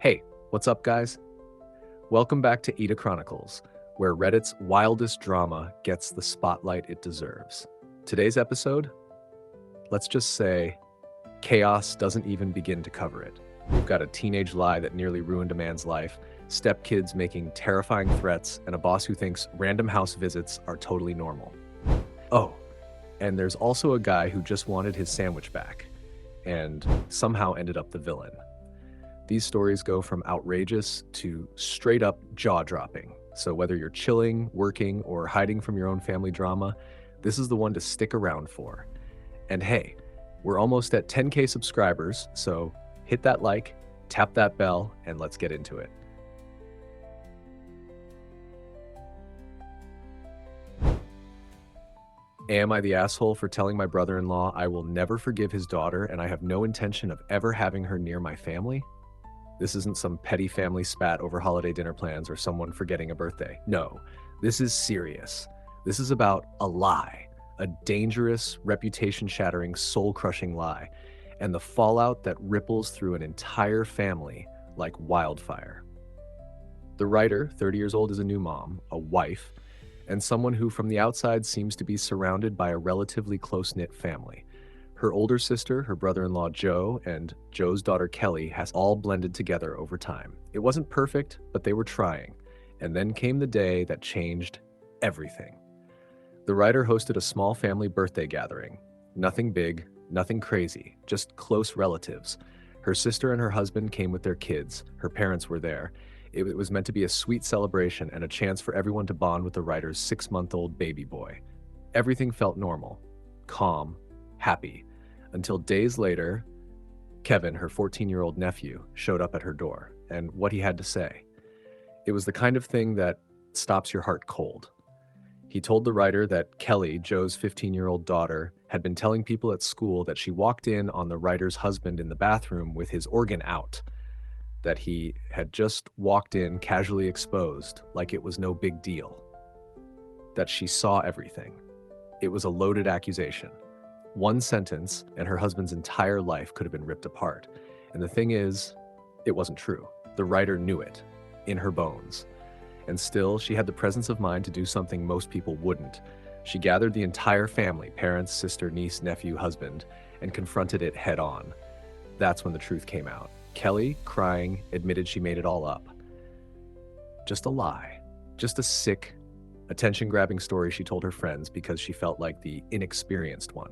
Hey, what's up, guys? Welcome back to AITA Chronicles, where Reddit's wildest drama gets the spotlight it deserves. Today's episode, let's just say, chaos doesn't even begin to cover it. We've got a teenage lie that nearly ruined a man's life, stepkids making terrifying threats, and a boss who thinks random house visits are totally normal. Oh, and there's also a guy who just wanted his sandwich back, and somehow ended up the villain. These stories go from outrageous to straight up jaw-dropping. So whether you're chilling, working, or hiding from your own family drama, this is the one to stick around for. And hey, we're almost at 10K subscribers, so hit that like, tap that bell, and let's get into it. Am I the asshole for telling my brother-in-law I will never forgive his daughter and I have no intention of ever having her near my family? This isn't some petty family spat over holiday dinner plans or someone forgetting a birthday. No, this is serious. This is about a lie, a dangerous, reputation-shattering, soul-crushing lie, and the fallout that ripples through an entire family like wildfire. The writer, 30 years old, is a new mom, a wife, and someone who from the outside seems to be surrounded by a relatively close-knit family. Her older sister, her brother-in-law Joe, and Joe's daughter Kelly has all blended together over time. It wasn't perfect, but they were trying. And then came the day that changed everything. The writer hosted a small family birthday gathering. Nothing big, nothing crazy, just close relatives. Her sister and her husband came with their kids. Her parents were there. It was meant to be a sweet celebration and a chance for everyone to bond with the writer's 6-month-old baby boy. Everything felt normal, calm, happy. Until days later, Kevin, her 14-year-old nephew, showed up at her door, and what he had to say. It was the kind of thing that stops your heart cold. He told the writer that Kelly, Joe's 15-year-old daughter, had been telling people at school that she walked in on the writer's husband in the bathroom with his organ out, that he had just walked in casually exposed, like it was no big deal, that she saw everything. It was a loaded accusation. One sentence, and her husband's entire life could have been ripped apart. And the thing is, it wasn't true. The writer knew it, in her bones. And still, she had the presence of mind to do something most people wouldn't. She gathered the entire family, parents, sister, niece, nephew, husband, and confronted it head on. That's when the truth came out. Kelly, crying, admitted she made it all up. Just a lie. Just a sick, attention-grabbing story she told her friends because she felt like the inexperienced one.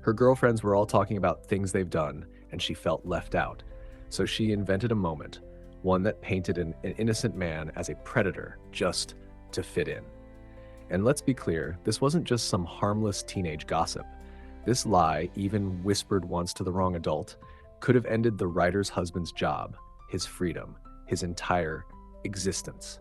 Her girlfriends were all talking about things they've done, and she felt left out. So she invented a moment, one that painted an innocent man as a predator just to fit in. And let's be clear, this wasn't just some harmless teenage gossip. This lie, even whispered once to the wrong adult, could have ended the writer's husband's job, his freedom, his entire existence.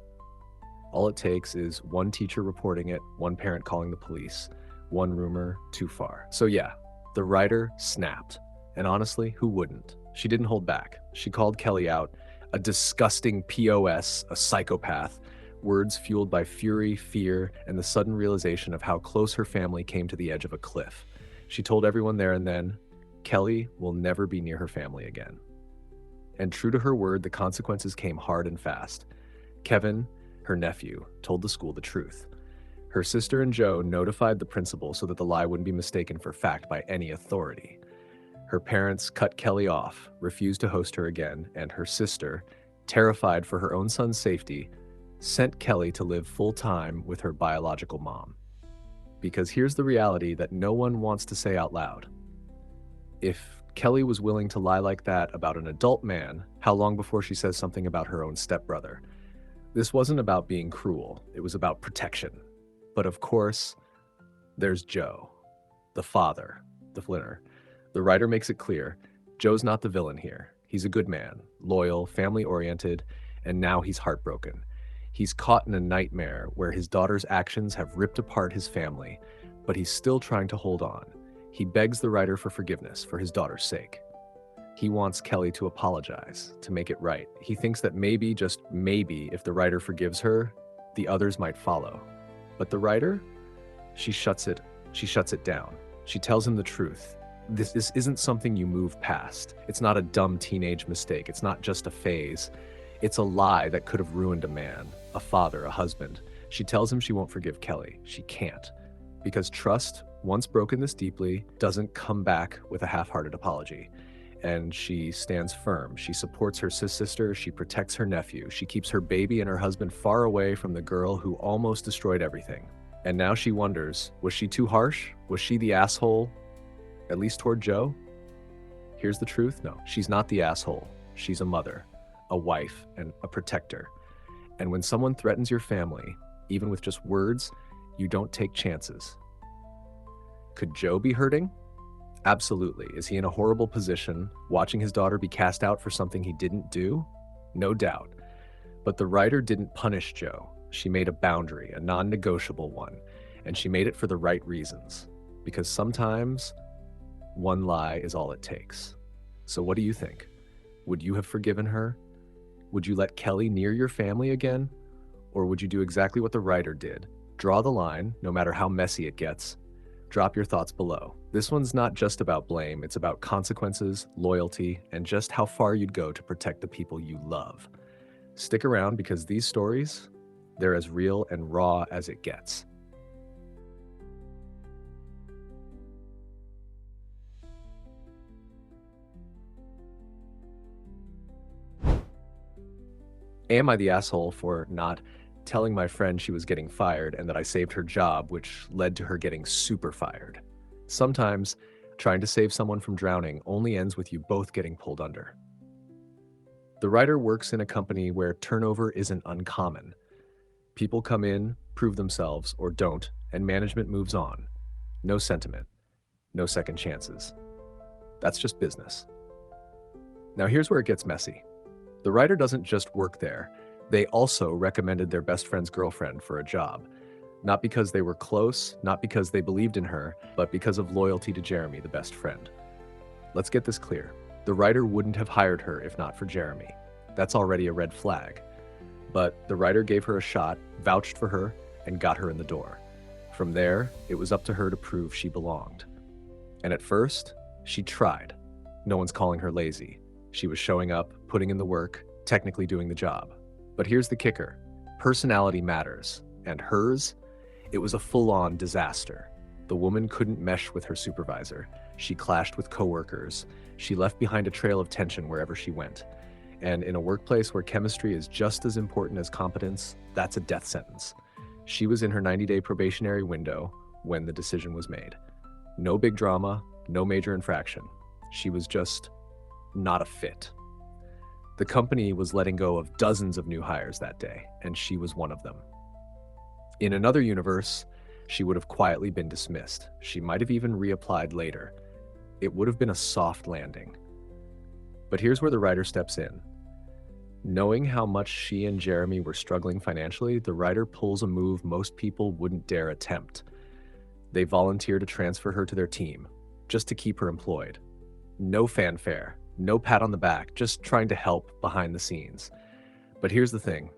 All it takes is one teacher reporting it, one parent calling the police, one rumor too far. So yeah, the writer snapped. And honestly, who wouldn't? She didn't hold back. She called Kelly out a disgusting POS, a psychopath, words fueled by fury, fear, and the sudden realization of how close her family came to the edge of a cliff. She told everyone there and then, Kelly will never be near her family again. And true to her word, the consequences came hard and fast. Kevin, her nephew, told the school the truth. Her sister and Joe notified the principal so that the lie wouldn't be mistaken for fact by any authority. Her parents cut Kelly off, refused to host her again, and her sister, terrified for her own son's safety, sent Kelly to live full-time with her biological mom. Because here's the reality that no one wants to say out loud. If Kelly was willing to lie like that about an adult man, how long before she says something about her own stepbrother? This wasn't about being cruel, it was about protection. But of course, there's Joe, the father, the flinner. The writer makes it clear, Joe's not the villain here. He's a good man, loyal, family-oriented, and now he's heartbroken. He's caught in a nightmare where his daughter's actions have ripped apart his family, but he's still trying to hold on. He begs the writer for forgiveness for his daughter's sake. He wants Kelly to apologize, to make it right. He thinks that maybe, just maybe, if the writer forgives her, the others might follow. But the writer? She shuts it down. She tells him the truth. This isn't something you move past. It's not a dumb teenage mistake. It's not just a phase. It's a lie that could have ruined a man, a father, a husband. She tells him she won't forgive Kelly. She can't. Because trust, once broken this deeply, doesn't come back with a half-hearted apology. And she stands firm. She supports her sister. She protects her nephew. She keeps her baby and her husband far away from the girl who almost destroyed everything. And now she wonders, was she too harsh? Was she the asshole, at least toward Joe? Here's the truth. No, she's not the asshole. She's a mother, a wife, and a protector. And when someone threatens your family, even with just words, you don't take chances. Could Joe be hurting? Absolutely. Is he in a horrible position, watching his daughter be cast out for something he didn't do? No doubt. But the writer didn't punish Joe. She made a boundary, a non-negotiable one, and she made it for the right reasons. Because sometimes one lie is all it takes. So what do you think? Would you have forgiven her? Would you let Kelly near your family again? Or would you do exactly what the writer did? Draw the line, no matter how messy it gets. Drop your thoughts below. This one's not just about blame, it's about consequences, loyalty, and just how far you'd go to protect the people you love. Stick around because these stories, they're as real and raw as it gets. Am I the asshole for not telling my friend she was getting fired and that I saved her job, which led to her getting super fired? Sometimes, trying to save someone from drowning only ends with you both getting pulled under. The writer works in a company where turnover isn't uncommon. People come in, prove themselves, or don't, and management moves on. No sentiment, no second chances. That's just business. Now here's where it gets messy. The writer doesn't just work there. They also recommended their best friend's girlfriend for a job. Not because they were close, not because they believed in her, but because of loyalty to Jeremy, the best friend. Let's get this clear. The writer wouldn't have hired her if not for Jeremy. That's already a red flag. But the writer gave her a shot, vouched for her, and got her in the door. From there, it was up to her to prove she belonged. And at first, she tried. No one's calling her lazy. She was showing up, putting in the work, technically doing the job. But here's the kicker. Personality matters. And hers? It was a full-on disaster. The woman couldn't mesh with her supervisor. She clashed with coworkers. She left behind a trail of tension wherever she went. And in a workplace where chemistry is just as important as competence, that's a death sentence. She was in her 90-day probationary window when the decision was made. No big drama, no major infraction. She was just not a fit. The company was letting go of dozens of new hires that day, and she was one of them. In another universe, she would have quietly been dismissed. She might have even reapplied later. It would have been a soft landing. But here's where the writer steps in. Knowing how much she and Jeremy were struggling financially, the writer pulls a move most people wouldn't dare attempt. They volunteer to transfer her to their team, just to keep her employed. No fanfare, no pat on the back, just trying to help behind the scenes. But here's the thing.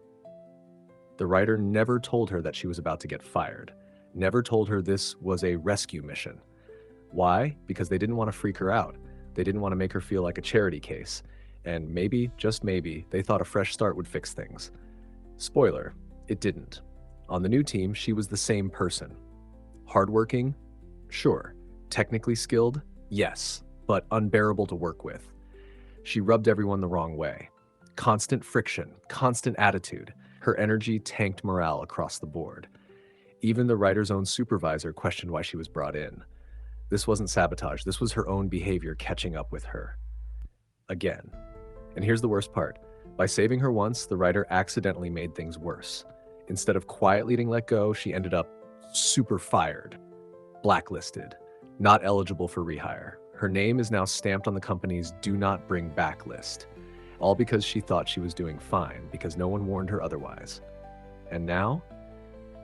The writer never told her that she was about to get fired. Never told her this was a rescue mission. Why? Because they didn't want to freak her out. They didn't want to make her feel like a charity case. And maybe, just maybe, they thought a fresh start would fix things. Spoiler, it didn't. On the new team, she was the same person. Hardworking? Sure. Technically skilled? Yes, but unbearable to work with. She rubbed everyone the wrong way. Constant friction, constant attitude. Her energy tanked morale across the board. Even the writer's own supervisor questioned why she was brought in. This wasn't sabotage, this was her own behavior catching up with her. Again. And here's the worst part. By saving her once, the writer accidentally made things worse. Instead of quietly getting let go, she ended up super fired, blacklisted, not eligible for rehire. Her name is now stamped on the company's do not bring back list, all because she thought she was doing fine, because no one warned her otherwise. And now,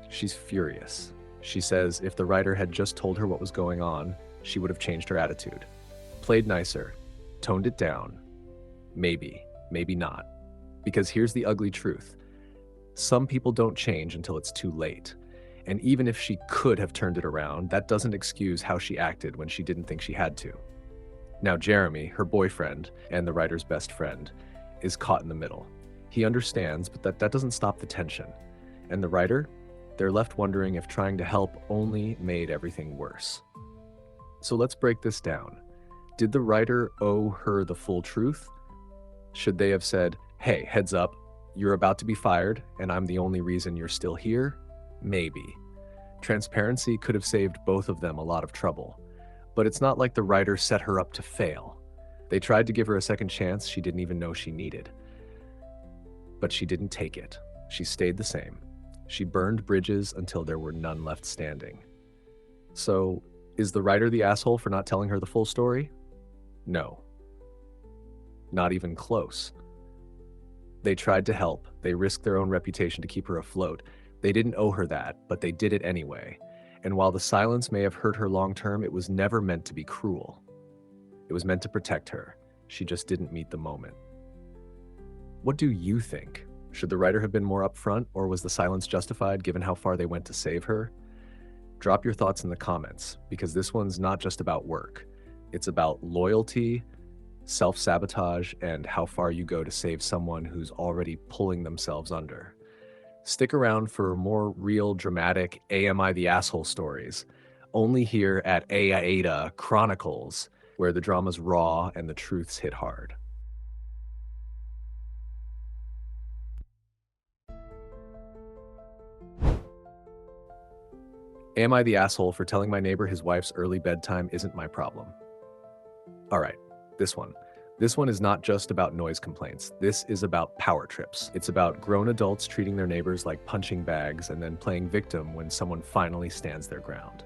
she's furious. She says if the writer had just told her what was going on, she would have changed her attitude. Played nicer, toned it down. Maybe, maybe not. Because here's the ugly truth. Some people don't change until it's too late. And even if she could have turned it around, that doesn't excuse how she acted when she didn't think she had to. Now Jeremy, her boyfriend and the writer's best friend, is caught in the middle. He understands, but that doesn't stop the tension. And the writer, they're left wondering if trying to help only made everything worse. So let's break this down. Did the writer owe her the full truth? Should they have said, hey, heads up, you're about to be fired, and I'm the only reason you're still here? Maybe. Transparency could have saved both of them a lot of trouble. But it's not like the writer set her up to fail. They tried to give her a second chance she didn't even know she needed. But she didn't take it. She stayed the same. She burned bridges until there were none left standing. So, is the writer the asshole for not telling her the full story? No. Not even close. They tried to help. They risked their own reputation to keep her afloat. They didn't owe her that, but they did it anyway. And while the silence may have hurt her long term, it was never meant to be cruel. It was meant to protect her. She just didn't meet the moment. What do you think? Should the writer have been more upfront, or was the silence justified given how far they went to save her? Drop your thoughts in the comments, because this one's not just about work. It's about loyalty, self-sabotage, and how far you go to save someone who's already pulling themselves under. Stick around for more real, dramatic Am I the Asshole stories, only here at AITA Chronicles, where the drama's raw and the truths hit hard. Am I the asshole for telling my neighbor his wife's early bedtime isn't my problem? All right, this one. This one is not just about noise complaints. This is about power trips. It's about grown adults treating their neighbors like punching bags and then playing victim when someone finally stands their ground.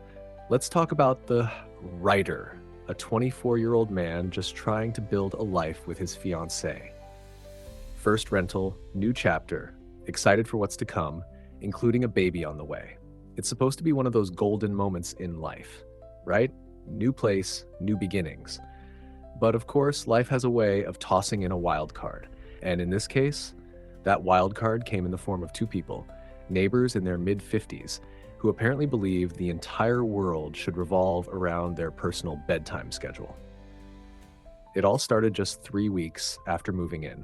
Let's talk about the writer, a 24-year-old man just trying to build a life with his fiancée. First rental, new chapter, excited for what's to come, including a baby on the way. It's supposed to be one of those golden moments in life, right? New place, new beginnings. But of course, life has a way of tossing in a wild card. And in this case, that wild card came in the form of two people, neighbors in their mid-50s, who apparently believed the entire world should revolve around their personal bedtime schedule. It all started just 3 weeks after moving in.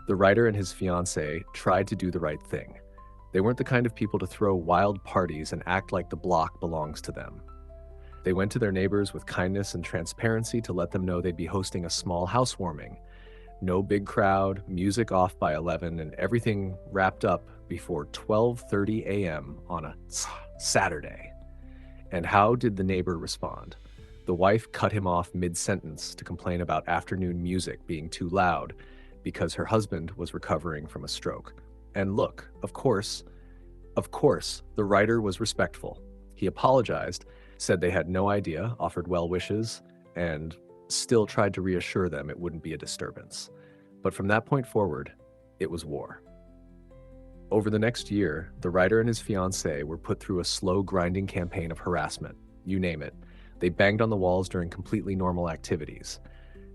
The writer and his fiancée tried to do the right thing. They weren't the kind of people to throw wild parties and act like the block belongs to them. They went to their neighbors with kindness and transparency to let them know they'd be hosting a small housewarming. No big crowd, music off by 11, and everything wrapped up before 12:30 a.m. on a Saturday. And how did the neighbor respond? The wife cut him off mid-sentence to complain about afternoon music being too loud because her husband was recovering from a stroke. And look, of course, the writer was respectful. He apologized, said they had no idea, offered well wishes, and still tried to reassure them it wouldn't be a disturbance. But from that point forward, it was war. Over the next year, the writer and his fiancée were put through a slow, grinding campaign of harassment. You name it. They banged on the walls during completely normal activities.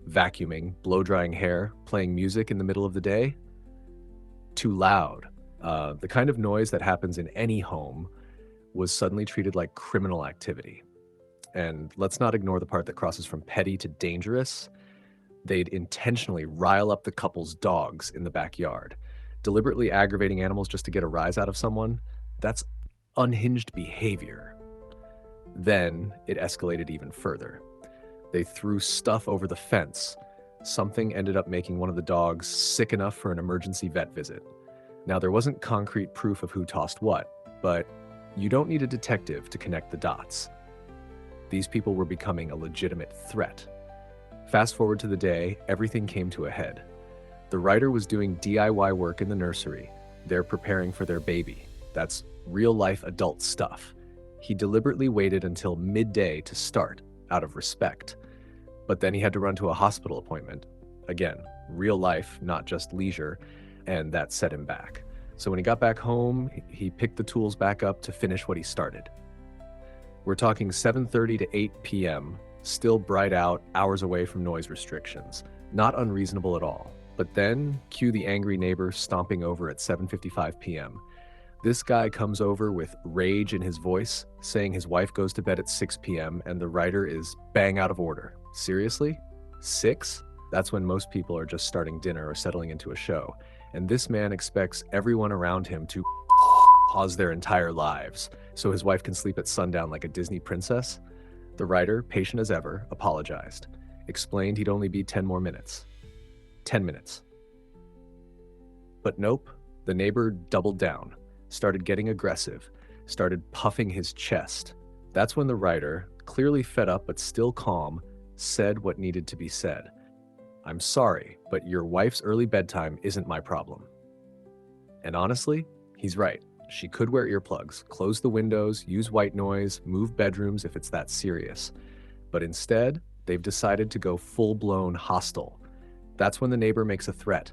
Vacuuming, blow-drying hair, playing music in the middle of the day. Too loud. The kind of noise that happens in any home was suddenly treated like criminal activity. And let's not ignore the part that crosses from petty to dangerous. They'd intentionally rile up the couple's dogs in the backyard. Deliberately aggravating animals just to get a rise out of someone, that's unhinged behavior. Then it escalated even further. They threw stuff over the fence. Something ended up making one of the dogs sick enough for an emergency vet visit. Now, there wasn't concrete proof of who tossed what, but you don't need a detective to connect the dots. These people were becoming a legitimate threat. Fast forward to the day, everything came to a head. The writer was doing DIY work in the nursery. They're preparing for their baby. That's real-life adult stuff. He deliberately waited until midday to start, out of respect. But then he had to run to a hospital appointment. Again, real life, not just leisure, and that set him back. So when he got back home, he picked the tools back up to finish what he started. We're talking 7:30 to 8 p.m., still bright out, hours away from noise restrictions. Not unreasonable at all. But then, cue the angry neighbor stomping over at 7:55 p.m. This guy comes over with rage in his voice, saying his wife goes to bed at 6 p.m. and the writer is bang out of order. Seriously? 6? That's when most people are just starting dinner or settling into a show. And this man expects everyone around him to pause their entire lives so his wife can sleep at sundown like a Disney princess. The writer, patient as ever, apologized, explained he'd only be 10 more minutes. 10 minutes. But nope, the neighbor doubled down, started getting aggressive, started puffing his chest. That's when the writer, clearly fed up but still calm, said what needed to be said. "I'm sorry, but your wife's early bedtime isn't my problem." And honestly, he's right. She could wear earplugs, close the windows, use white noise, move bedrooms if it's that serious. But instead, they've decided to go full-blown hostile. That's when the neighbor makes a threat.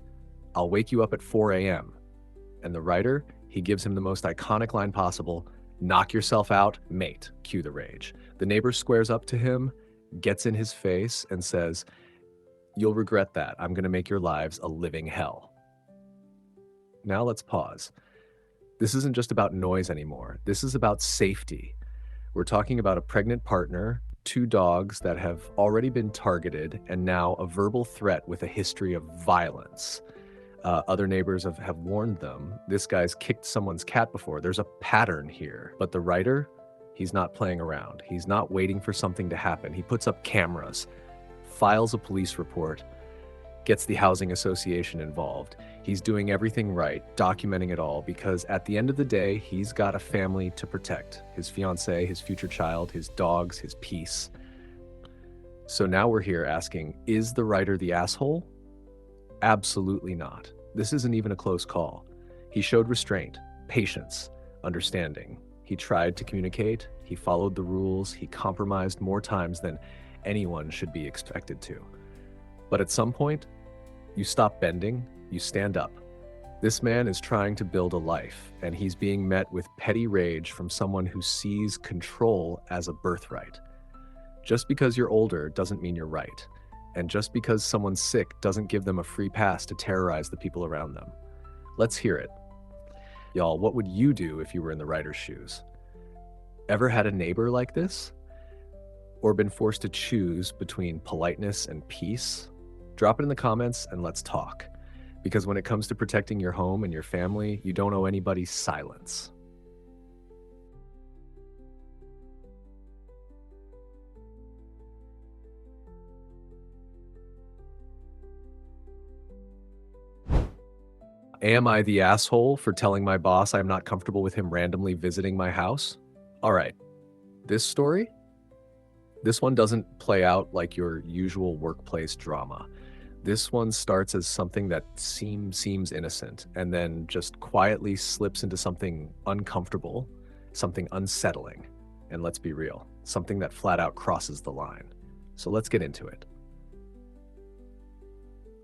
"I'll wake you up at 4 a.m. And the writer, he gives him the most iconic line possible: "Knock yourself out, mate." Cue the rage. The neighbor squares up to him, gets in his face, and says, "You'll regret that. I'm going to make your lives a living hell." Now let's pause. This isn't just about noise anymore. This is about safety. We're talking about a pregnant partner, 2 dogs that have already been targeted, and now a verbal threat with a history of violence. Other neighbors have warned them. This guy's kicked someone's cat before. There's a pattern here. But the writer, he's not playing around. He's not waiting for something to happen. He puts up cameras, files a police report, gets the housing association involved. He's doing everything right, documenting it all, because at the end of the day, he's got a family to protect. His fiancée, his future child, his dogs, his peace. So now we're here asking, is the writer the asshole? Absolutely not. This isn't even a close call. He showed restraint, patience, understanding. He tried to communicate, he followed the rules, he compromised more times than anyone should be expected to. But at some point, you stop bending, you stand up. This man is trying to build a life, and he's being met with petty rage from someone who sees control as a birthright. Just because you're older doesn't mean you're right. And just because someone's sick doesn't give them a free pass to terrorize the people around them. Let's hear it. Y'all, what would you do if you were in the writer's shoes? Ever had a neighbor like this? Or been forced to choose between politeness and peace? Drop it in the comments and let's talk. Because when it comes to protecting your home and your family, you don't owe anybody silence. Am I the asshole for telling my boss I'm not comfortable with him randomly visiting my house? All right, this story? This one doesn't play out like your usual workplace drama. This one starts as something that seems innocent and then just quietly slips into something uncomfortable, something unsettling, and let's be real, something that flat out crosses the line. So let's get into it.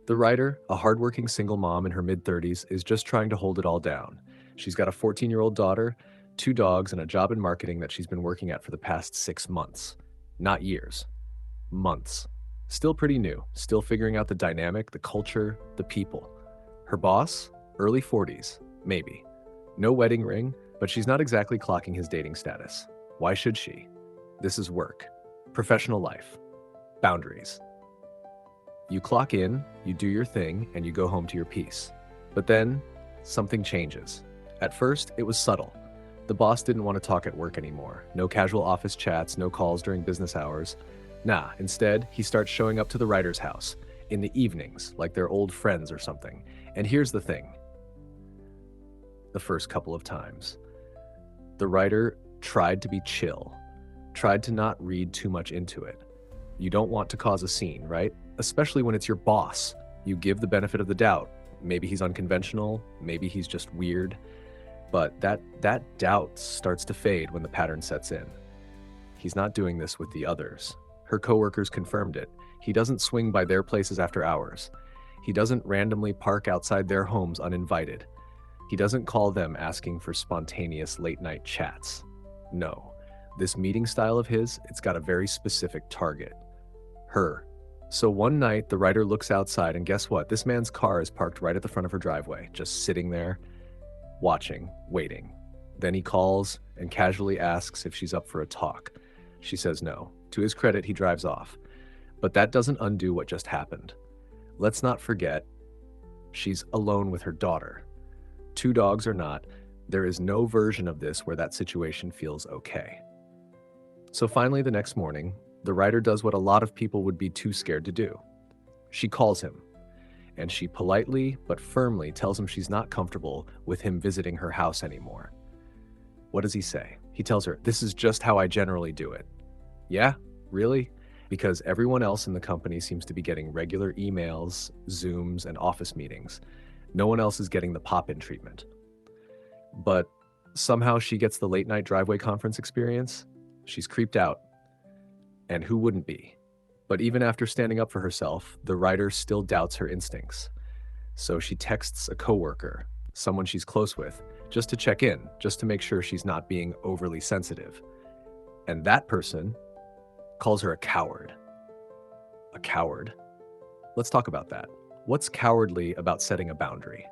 The writer, a hardworking single mom in her mid-30s, is just trying to hold it all down. She's got a 14-year-old daughter, 2 dogs, and a job in marketing that she's been working at for the past 6 months. Not years. Months. Still pretty new, still figuring out the dynamic, the culture, the people. Her boss? Early 40s, maybe. No wedding ring, but she's not exactly clocking his dating status. Why should she? This is work. Professional life. Boundaries. You clock in, you do your thing, and you go home to your peace. But then, something changes. At first, it was subtle. The boss didn't want to talk at work anymore. No casual office chats, no calls during business hours. Nah, instead, he starts showing up to the writer's house, in the evenings, like they're old friends or something. And here's the thing. The first couple of times. The writer tried to be chill, tried to not read too much into it. You don't want to cause a scene, right? Especially when it's your boss. You give the benefit of the doubt. Maybe he's unconventional, maybe he's just weird. But that doubt starts to fade when the pattern sets in. He's not doing this with the others. Her coworkers confirmed it. He doesn't swing by their places after hours. He doesn't randomly park outside their homes uninvited. He doesn't call them asking for spontaneous late-night chats. No. This meeting style of his, it's got a very specific target. Her. So one night, the writer looks outside, and guess what? This man's car is parked right at the front of her driveway, just sitting there, watching, waiting. Then he calls and casually asks if she's up for a talk. She says no. To his credit, he drives off. But that doesn't undo what just happened. Let's not forget, she's alone with her daughter. Two dogs or not, there is no version of this where that situation feels okay. So finally, the next morning, the writer does what a lot of people would be too scared to do. She calls him, and she politely but firmly tells him she's not comfortable with him visiting her house anymore. What does he say? He tells her, "This is just how I generally do it." Yeah, really? Because everyone else in the company seems to be getting regular emails, Zooms, and office meetings. No one else is getting the pop-in treatment. But somehow she gets the late night driveway conference experience. She's creeped out. And who wouldn't be? But even after standing up for herself, the writer still doubts her instincts. So she texts a coworker, someone she's close with, just to check in, just to make sure she's not being overly sensitive. And that person calls her a coward. A coward. Let's talk about that. What's cowardly about setting a boundary?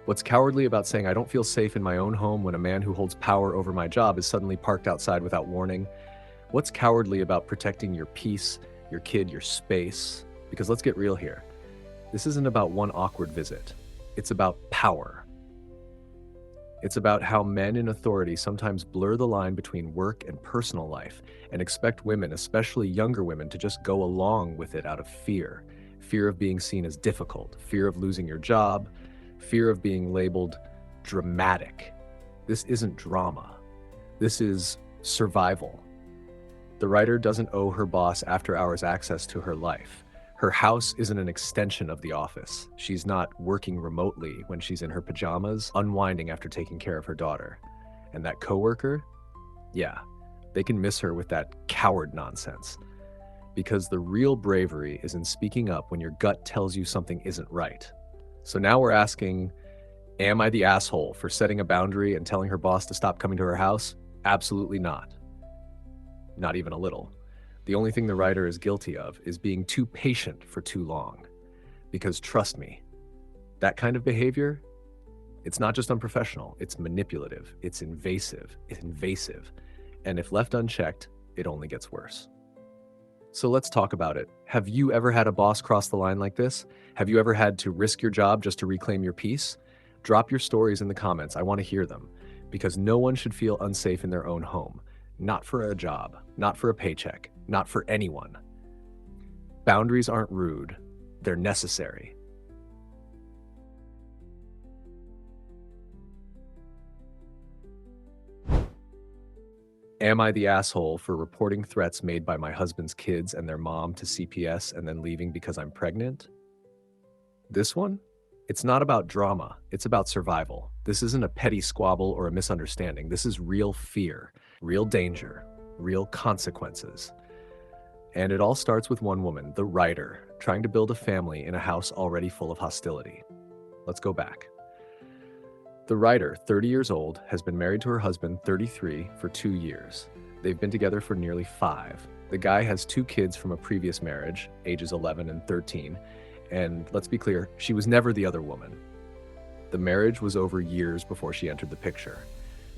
What's cowardly about saying I don't feel safe in my own home when a man who holds power over my job is suddenly parked outside without warning? What's cowardly about protecting your peace, your kid, your space? Because let's get real here. This isn't about one awkward visit. It's about power. It's about how men in authority sometimes blur the line between work and personal life and expect women, especially younger women, to just go along with it out of fear. Fear of being seen as difficult, fear of losing your job, fear of being labeled dramatic. This isn't drama. This is survival. The writer doesn't owe her boss after-hours access to her life. Her house isn't an extension of the office. She's not working remotely when she's in her pajamas, unwinding after taking care of her daughter. And that coworker? Yeah, they can miss her with that coward nonsense. Because the real bravery is in speaking up when your gut tells you something isn't right. So now we're asking, am I the asshole for setting a boundary and telling her boss to stop coming to her house? Absolutely not. Not even a little. The only thing the writer is guilty of is being too patient for too long. Because trust me, that kind of behavior, it's not just unprofessional, it's manipulative, it's invasive. And if left unchecked, it only gets worse. So let's talk about it. Have you ever had a boss cross the line like this? Have you ever had to risk your job just to reclaim your peace? Drop your stories in the comments. I want to hear them. Because no one should feel unsafe in their own home. Not for a job, not for a paycheck, not for anyone. Boundaries aren't rude, they're necessary. Am I the asshole for reporting threats made by my husband's kids and their mom to CPS and then leaving because I'm pregnant? This one? It's not about drama, it's about survival. This isn't a petty squabble or a misunderstanding. This is real fear, real danger, real consequences. And it all starts with one woman, the writer, trying to build a family in a house already full of hostility. Let's go back. The writer, 30 years old, has been married to her husband, 33, for 2 years. They've been together for nearly 5. The guy has 2 kids from a previous marriage, ages 11 and 13. And let's be clear, she was never the other woman. The marriage was over years before she entered the picture.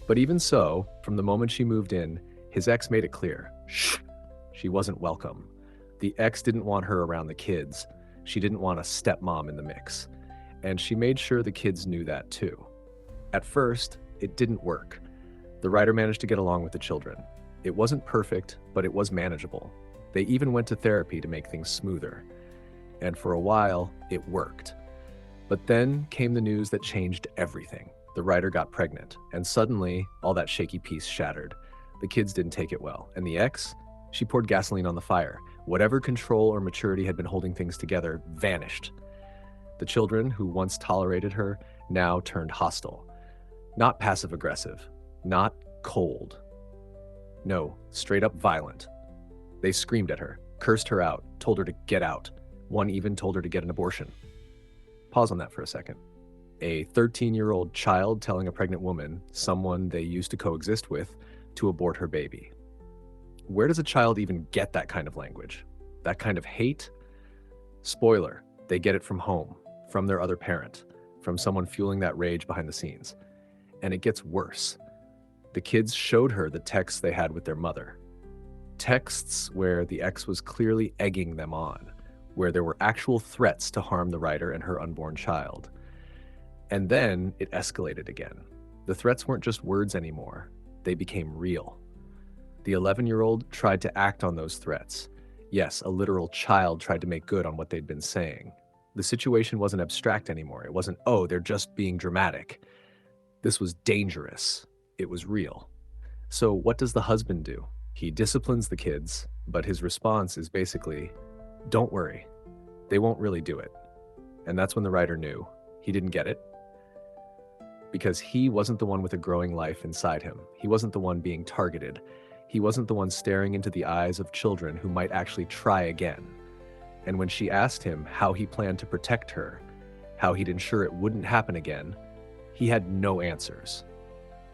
But even so, from the moment she moved in, his ex made it clear, shh, she wasn't welcome. The ex didn't want her around the kids. She didn't want a stepmom in the mix. And she made sure the kids knew that too. At first, it didn't work. The writer managed to get along with the children. It wasn't perfect, but it was manageable. They even went to therapy to make things smoother. And for a while, it worked. But then came the news that changed everything. The writer got pregnant, and suddenly, all that shaky peace shattered. The kids didn't take it well, and the ex, she poured gasoline on the fire. Whatever control or maturity had been holding things together vanished. The children, who once tolerated her, now turned hostile. Not passive-aggressive, not cold. No, straight up violent. They screamed at her, cursed her out, told her to get out. One even told her to get an abortion. Pause on that for a second. A 13-year-old child telling a pregnant woman, someone they used to coexist with, to abort her baby. Where does a child even get that kind of language? That kind of hate? Spoiler, they get it from home, from their other parent, from someone fueling that rage behind the scenes. And it gets worse. The kids showed her the texts they had with their mother. Texts where the ex was clearly egging them on, where there were actual threats to harm the writer and her unborn child. And then it escalated again. The threats weren't just words anymore, they became real. The 11-year-old tried to act on those threats. Yes, a literal child tried to make good on what they'd been saying. The situation wasn't abstract anymore. It wasn't, oh, they're just being dramatic. This was dangerous. It was real. So what does the husband do? He disciplines the kids, but his response is basically, don't worry, they won't really do it. And that's when the writer knew he didn't get it, because he wasn't the one with a growing life inside him. He wasn't the one being targeted. He wasn't the one staring into the eyes of children who might actually try again. And when she asked him how he planned to protect her, how he'd ensure it wouldn't happen again, he had no answers,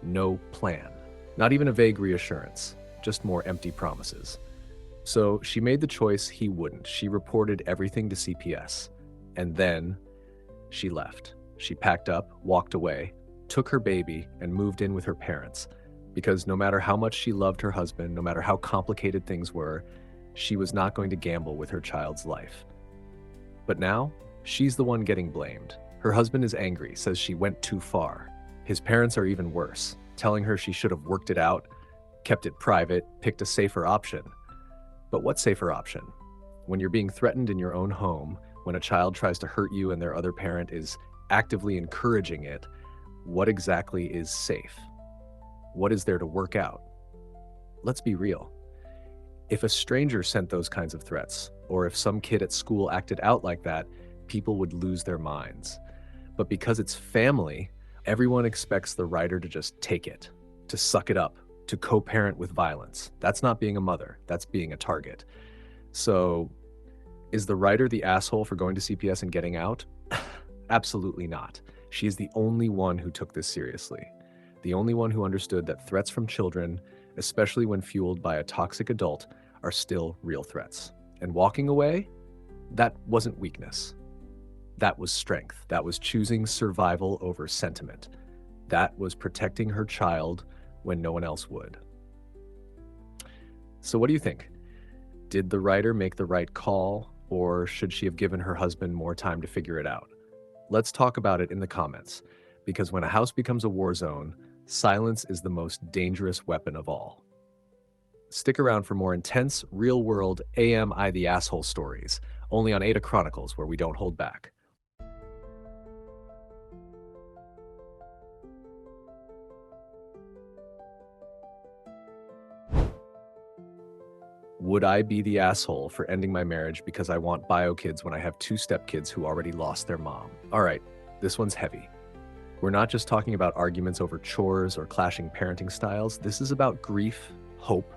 no plan, not even a vague reassurance, just more empty promises. So she made the choice he wouldn't. She reported everything to CPS. And then she left. She packed up, walked away, took her baby, and moved in with her parents. Because no matter how much she loved her husband, no matter how complicated things were, she was not going to gamble with her child's life. But now, she's the one getting blamed. Her husband is angry, says she went too far. His parents are even worse, telling her she should have worked it out, kept it private, picked a safer option. But what safer option? When you're being threatened in your own home, when a child tries to hurt you and their other parent is actively encouraging it, what exactly is safe? What is there to work out? Let's be real. If a stranger sent those kinds of threats, or if some kid at school acted out like that, people would lose their minds. But because it's family, everyone expects the writer to just take it, to suck it up, to co-parent with violence. That's not being a mother, that's being a target. So, is the writer the asshole for going to CPS and getting out? Absolutely not. She is the only one who took this seriously. The only one who understood that threats from children, especially when fueled by a toxic adult, are still real threats. And walking away, that wasn't weakness. That was strength. That was choosing survival over sentiment. That was protecting her child when no one else would. So what do you think? Did the writer make the right call, or should she have given her husband more time to figure it out? Let's talk about it in the comments, because when a house becomes a war zone, silence is the most dangerous weapon of all. Stick around for more intense, real-world Am I the Asshole stories, only on AITA Chronicles, where we don't hold back. Would I be the asshole for ending my marriage because I want bio kids when I have two stepkids who already lost their mom? All right, this one's heavy. We're not just talking about arguments over chores or clashing parenting styles. This is about grief, hope,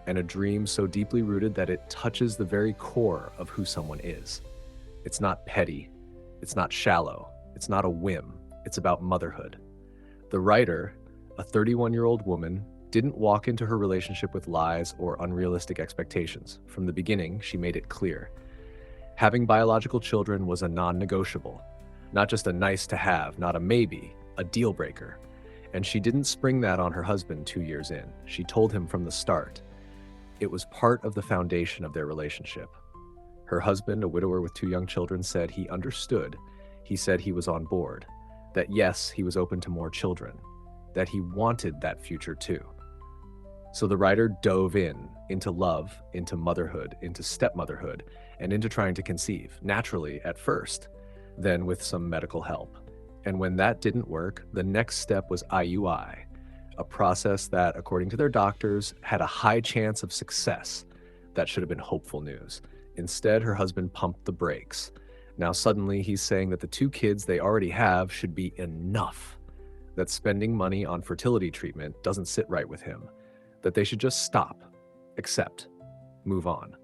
and a dream so deeply rooted that it touches the very core of who someone is. It's not petty. It's not shallow. It's not a whim. It's about motherhood. The writer, a 31-year-old woman, didn't walk into her relationship with lies or unrealistic expectations. From the beginning, she made it clear. Having biological children was a non-negotiable, not just a nice to have, not a maybe, a deal breaker. And she didn't spring that on her husband 2 years in. She told him from the start. It was part of the foundation of their relationship. Her husband, a widower with 2 young children, said he understood. He said he was on board, that yes, he was open to more children, that he wanted that future too. So the writer dove into love, into motherhood, into stepmotherhood, and into trying to conceive, naturally at first, then with some medical help. And when that didn't work, the next step was IUI, a process that, according to their doctors, had a high chance of success. That should have been hopeful news. Instead, her husband pumped the brakes. Now suddenly he's saying that the 2 kids they already have should be enough, that spending money on fertility treatment doesn't sit right with him, that they should just stop, accept, move on.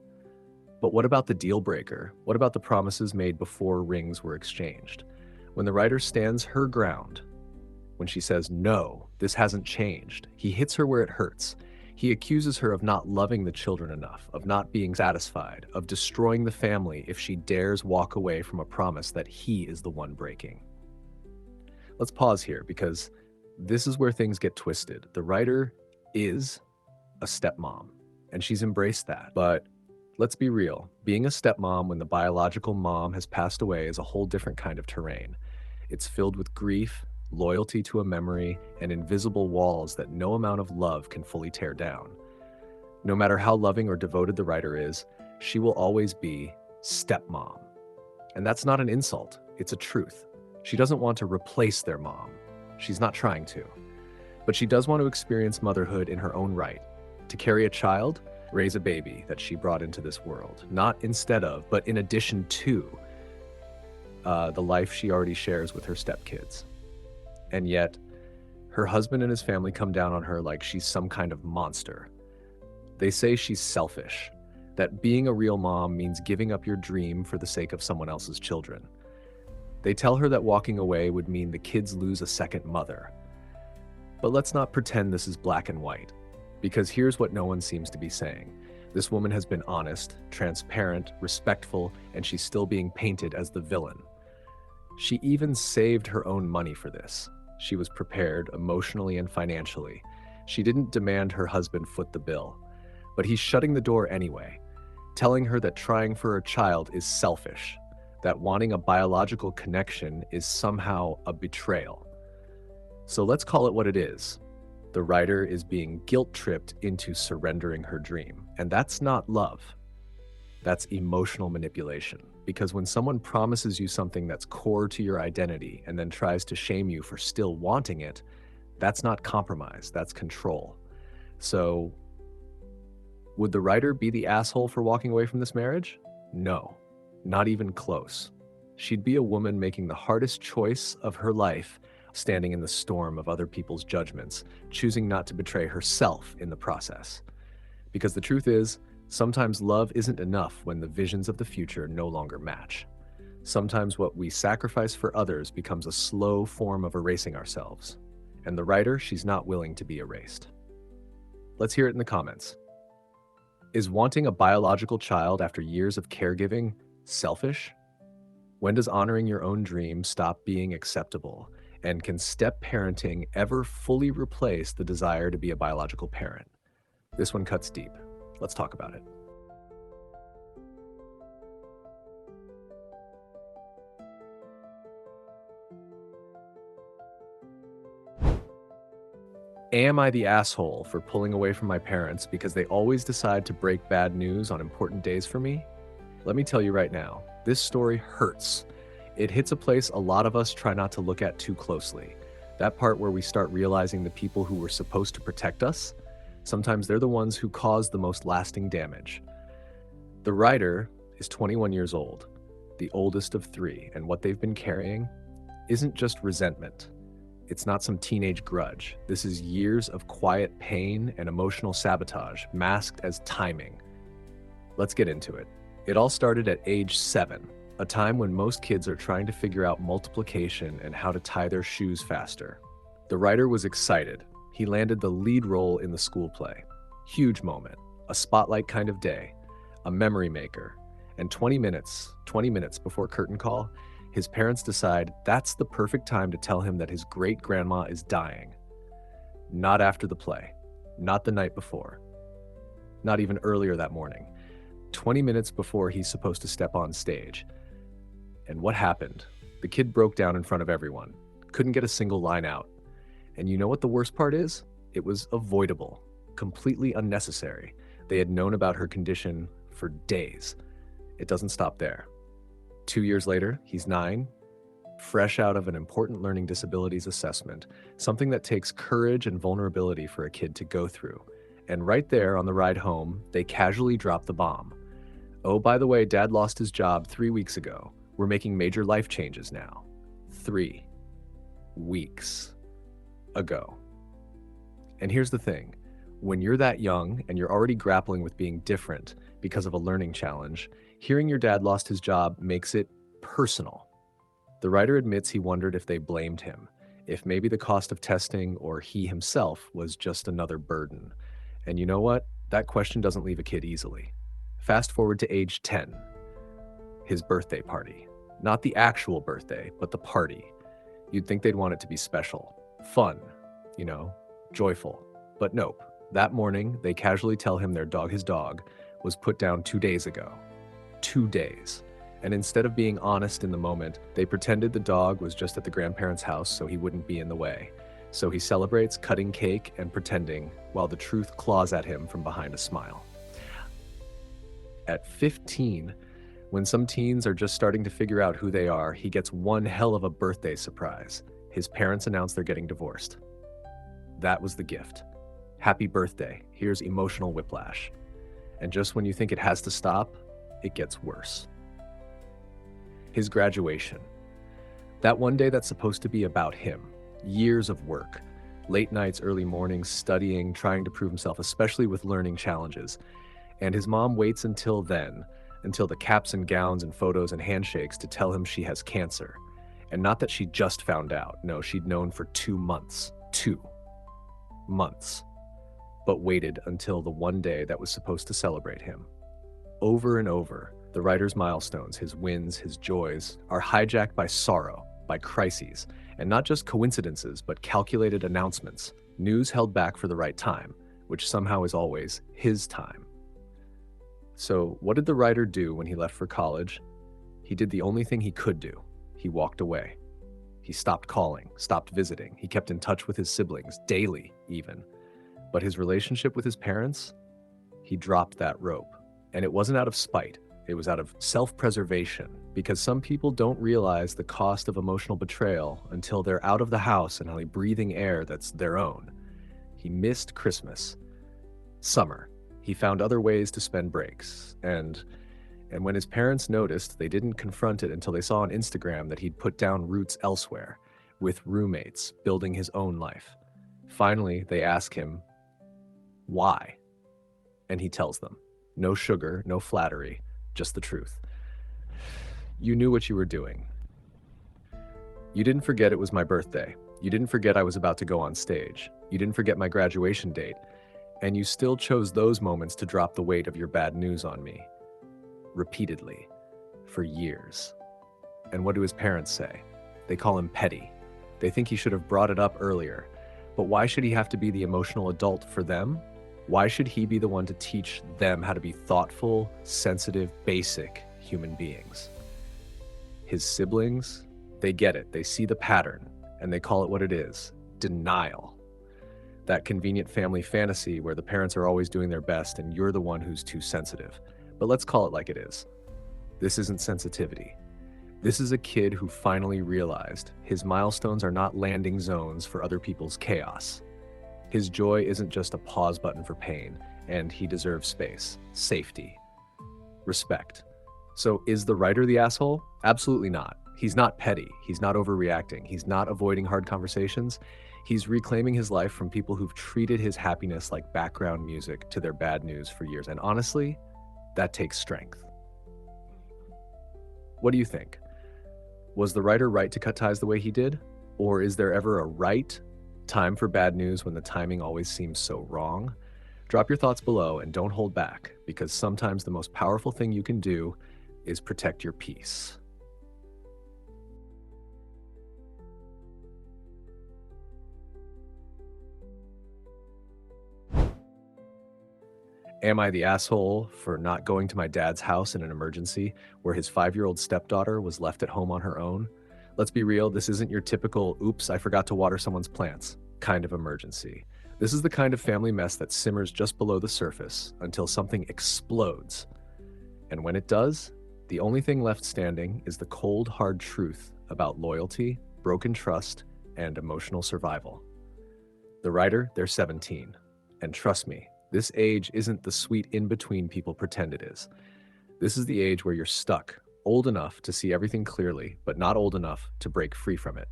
But what about the deal breaker? What about the promises made before rings were exchanged? When the writer stands her ground, when she says, no, this hasn't changed, he hits her where it hurts. He accuses her of not loving the children enough, of not being satisfied, of destroying the family if she dares walk away from a promise that he is the one breaking. Let's pause here, because this is where things get twisted. The writer is a stepmom. and she's embraced that. But let's be real, being a stepmom when the biological mom has passed away is a whole different kind of terrain. It's filled with grief, loyalty to a memory, and invisible walls that no amount of love can fully tear down. No matter how loving or devoted the writer is, she will always be stepmom. And that's not an insult, it's a truth. She doesn't want to replace their mom. She's not trying to. But she does want to experience motherhood in her own right, to carry a child, raise a baby that she brought into this world, not instead of, but in addition to the life she already shares with her stepkids. And yet, her husband and his family come down on her like she's some kind of monster. They say she's selfish, that being a real mom means giving up your dream for the sake of someone else's children. They tell her that walking away would mean the kids lose a second mother. But let's not pretend this is black and white, because here's what no one seems to be saying. This woman has been honest, transparent, respectful, and she's still being painted as the villain. She even saved her own money for this. She was prepared emotionally and financially. She didn't demand her husband foot the bill, but he's shutting the door anyway, telling her that trying for a child is selfish, that wanting a biological connection is somehow a betrayal. So let's call it what it is. The writer is being guilt-tripped into surrendering her dream. And that's not love. That's emotional manipulation. Because when someone promises you something that's core to your identity and then tries to shame you for still wanting it, that's not compromise, that's control. So, would the writer be the asshole for walking away from this marriage? No, not even close. She'd be a woman making the hardest choice of her life, standing in the storm of other people's judgments, choosing not to betray herself in the process. Because the truth is, sometimes love isn't enough when the visions of the future no longer match. Sometimes what we sacrifice for others becomes a slow form of erasing ourselves. And the writer, she's not willing to be erased. Let's hear it in the comments. Is wanting a biological child after years of caregiving selfish? When does honoring your own dream stop being acceptable? And can step parenting ever fully replace the desire to be a biological parent? This one cuts deep. Let's talk about it. Am I the asshole for pulling away from my parents because they always decide to break bad news on important days for me? Let me tell you right now, this story hurts. It hits a place a lot of us try not to look at too closely. That part where we start realizing the people who were supposed to protect us, sometimes they're the ones who cause the most lasting damage. The writer is 21 years old, the oldest of three, and what they've been carrying isn't just resentment. It's not some teenage grudge. This is years of quiet pain and emotional sabotage, masked as timing. Let's get into it. It all started at age 7. A time when most kids are trying to figure out multiplication and how to tie their shoes faster. The writer was excited. He landed the lead role in the school play. Huge moment, a spotlight kind of day, a memory maker. And 20 minutes before curtain call, his parents decide that's the perfect time to tell him that his great-grandma is dying. Not after the play, not the night before, not even earlier that morning. 20 minutes before he's supposed to step on stage. And what happened? The kid broke down in front of everyone, couldn't get a single line out. And you know what the worst part is? It was avoidable, completely unnecessary. They had known about her condition for days. It doesn't stop there. 2 years later, he's 9, fresh out of an important learning disabilities assessment, something that takes courage and vulnerability for a kid to go through. And right there on the ride home, they casually drop the bomb. Oh, by the way, Dad lost his job 3 weeks ago. We're making major life changes now. 3 weeks ago. And here's the thing. When you're that young and you're already grappling with being different because of a learning challenge, hearing your dad lost his job makes it personal. The writer admits he wondered if they blamed him, if maybe the cost of testing or he himself was just another burden. And you know what? That question doesn't leave a kid easily. Fast forward to age 10. His birthday party. Not the actual birthday, but the party. You'd think they'd want it to be special, fun, joyful. But nope. That morning, they casually tell him his dog, was put down 2 days ago. 2 days. And instead of being honest in the moment, they pretended the dog was just at the grandparents' house so he wouldn't be in the way. So he celebrates cutting cake and pretending, while the truth claws at him from behind a smile. At 15, when some teens are just starting to figure out who they are, he gets one hell of a birthday surprise. His parents announce they're getting divorced. That was the gift. Happy birthday. Here's emotional whiplash. And just when you think it has to stop, it gets worse. His graduation. That one day that's supposed to be about him. Years of work. Late nights, early mornings, studying, trying to prove himself, especially with learning challenges. And his mom waits until then, until the caps and gowns and photos and handshakes to tell him she has cancer. And not that she just found out. No, she'd known for 2 months. 2 months. But waited until the one day that was supposed to celebrate him. Over and over, the writer's milestones, his wins, his joys, are hijacked by sorrow, by crises, and not just coincidences, but calculated announcements, news held back for the right time, which somehow is always his time. So what did the writer do when he left for college? He did the only thing he could do. He walked away. He stopped calling, stopped visiting. He kept in touch with his siblings, daily even. But his relationship with his parents, he dropped that rope. And it wasn't out of spite. It was out of self-preservation, because some people don't realize the cost of emotional betrayal until they're out of the house and only breathing air that's their own. He missed Christmas. Summer. He found other ways to spend breaks. And when his parents noticed, they didn't confront it until they saw on Instagram that he'd put down roots elsewhere, with roommates, building his own life. Finally, they ask him, why? And he tells them, no sugar, no flattery, just the truth. You knew what you were doing. You didn't forget it was my birthday. You didn't forget I was about to go on stage. You didn't forget my graduation date. And you still chose those moments to drop the weight of your bad news on me. Repeatedly. For years. And what do his parents say? They call him petty. They think he should have brought it up earlier. But why should he have to be the emotional adult for them? Why should he be the one to teach them how to be thoughtful, sensitive, basic human beings? His siblings, they get it. They see the pattern, and they call it what it is: denial. That convenient family fantasy where the parents are always doing their best and you're the one who's too sensitive. But let's call it like it is. This isn't sensitivity. This is a kid who finally realized his milestones are not landing zones for other people's chaos. His joy isn't just a pause button for pain, and he deserves space, safety, respect. So is the writer the asshole? Absolutely not. He's not petty. He's not overreacting. He's not avoiding hard conversations. He's reclaiming his life from people who've treated his happiness like background music to their bad news for years. And honestly, that takes strength. What do you think? Was the writer right to cut ties the way he did? Or is there ever a right time for bad news when the timing always seems so wrong? Drop your thoughts below and don't hold back, because sometimes the most powerful thing you can do is protect your peace. Am I the asshole for not going to my dad's house in an emergency where his 5-year-old stepdaughter was left at home on her own? Let's be real, this isn't your typical, oops, I forgot to water someone's plants kind of emergency. This is the kind of family mess that simmers just below the surface until something explodes. And when it does, the only thing left standing is the cold, hard truth about loyalty, broken trust, and emotional survival. The writer, they're 17. And trust me, this age isn't the sweet in-between people pretend it is. This is the age where you're stuck, old enough to see everything clearly, but not old enough to break free from it.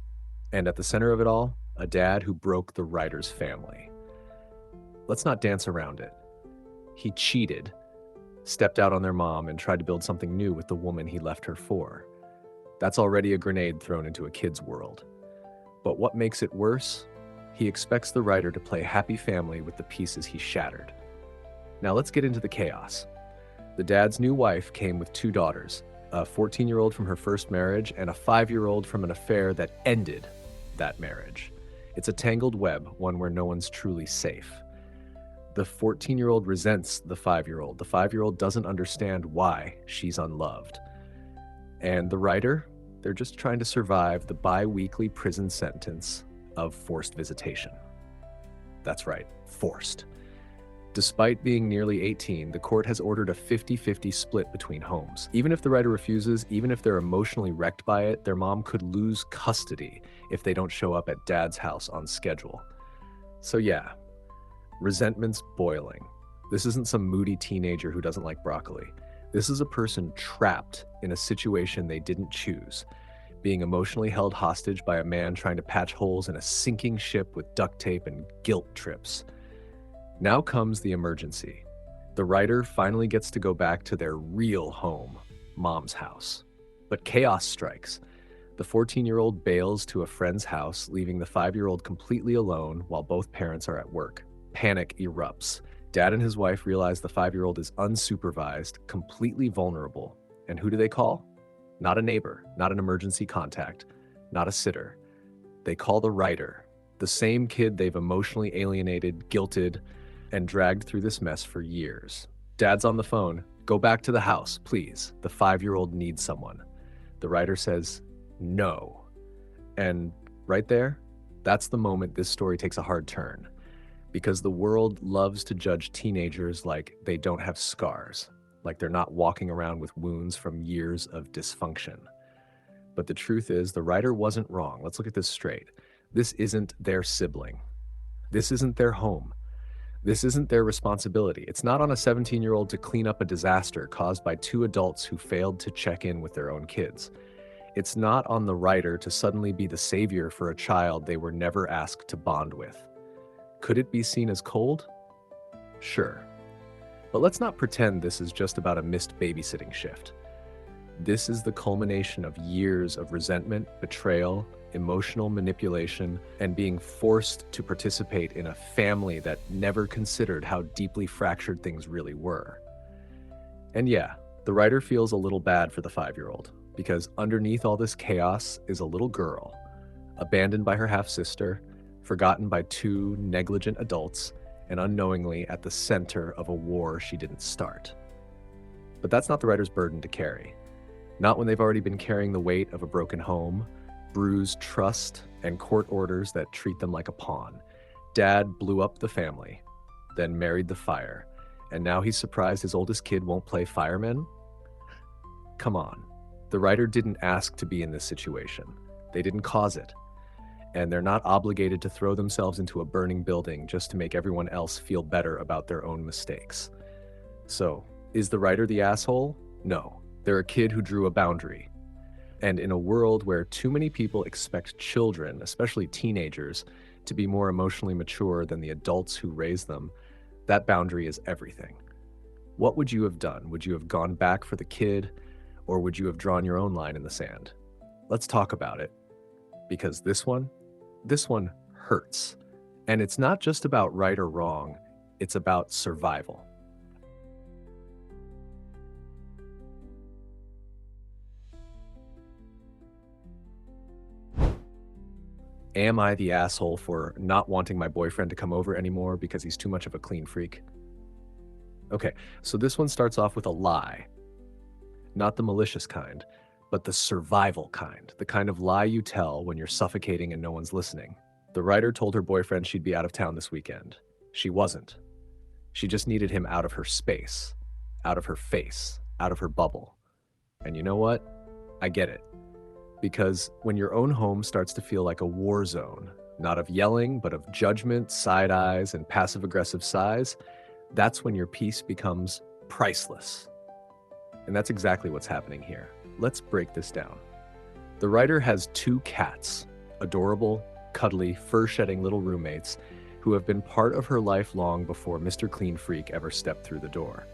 And at the center of it all, a dad who broke the writer's family. Let's not dance around it. He cheated, stepped out on their mom, and tried to build something new with the woman he left her for. That's already a grenade thrown into a kid's world. But what makes it worse? He expects the writer to play happy family with the pieces he shattered. Now let's get into the chaos. The dad's new wife came with 2 daughters, a 14-year-old from her first marriage and a 5-year-old from an affair that ended that marriage. It's a tangled web, one where no one's truly safe. The 14-year-old resents the 5-year-old. The 5-year-old doesn't understand why she's unloved. And the writer, they're just trying to survive the bi-weekly prison sentence of forced visitation. That's right, forced. Despite being nearly 18, the court has ordered a 50-50 split between homes. Even if the writer refuses, even if they're emotionally wrecked by it, their mom could lose custody if they don't show up at dad's house on schedule. So yeah, resentment's boiling. This isn't some moody teenager who doesn't like broccoli. This is a person trapped in a situation they didn't choose, being emotionally held hostage by a man trying to patch holes in a sinking ship with duct tape and guilt trips. Now comes the emergency. The writer finally gets to go back to their real home, mom's house. But chaos strikes. The 14-year-old bails to a friend's house, leaving the 5-year-old completely alone while both parents are at work. Panic erupts. Dad and his wife realize the 5-year-old is unsupervised, completely vulnerable. And who do they call? Not a neighbor, not an emergency contact, not a sitter. They call the writer, the same kid they've emotionally alienated, guilted, and dragged through this mess for years. Dad's on the phone. Go back to the house, please. The 5-year-old needs someone. The writer says, no. And right there, that's the moment this story takes a hard turn. Because the world loves to judge teenagers like they don't have scars, like they're not walking around with wounds from years of dysfunction. But the truth is, the writer wasn't wrong. Let's look at this straight. This isn't their sibling. This isn't their home. This isn't their responsibility. It's not on a 17-year-old to clean up a disaster caused by two adults who failed to check in with their own kids. It's not on the writer to suddenly be the savior for a child they were never asked to bond with. Could it be seen as cold? Sure. But let's not pretend this is just about a missed babysitting shift. This is the culmination of years of resentment, betrayal, emotional manipulation, and being forced to participate in a family that never considered how deeply fractured things really were. And yeah, the writer feels a little bad for the 5-year-old, because underneath all this chaos is a little girl, abandoned by her half-sister, forgotten by two negligent adults, and unknowingly at the center of a war she didn't start. But that's not the writer's burden to carry. Not when they've already been carrying the weight of a broken home, bruised trust, and court orders that treat them like a pawn. Dad blew up the family, then married the fire, and now he's surprised his oldest kid won't play fireman? Come on. The writer didn't ask to be in this situation. They didn't cause it. And they're not obligated to throw themselves into a burning building just to make everyone else feel better about their own mistakes. So, is the writer the asshole? No. They're a kid who drew a boundary. And in a world where too many people expect children, especially teenagers, to be more emotionally mature than the adults who raise them, that boundary is everything. What would you have done? Would you have gone back for the kid, or would you have drawn your own line in the sand? Let's talk about it. Because this one hurts. And it's not just about right or wrong, it's about survival. Am I the asshole for not wanting my boyfriend to come over anymore because he's too much of a clean freak? Okay, so this one starts off with a lie. Not the malicious kind, but the survival kind. The kind of lie you tell when you're suffocating and no one's listening. The writer told her boyfriend she'd be out of town this weekend. She wasn't. She just needed him out of her space, out of her face, out of her bubble. And you know what? I get it. Because when your own home starts to feel like a war zone, not of yelling, but of judgment, side eyes, and passive-aggressive sighs, that's when your peace becomes priceless. And that's exactly what's happening here. Let's break this down. The writer has two cats, adorable, cuddly, fur-shedding little roommates who have been part of her life long before Mr. Clean Freak ever stepped through the door.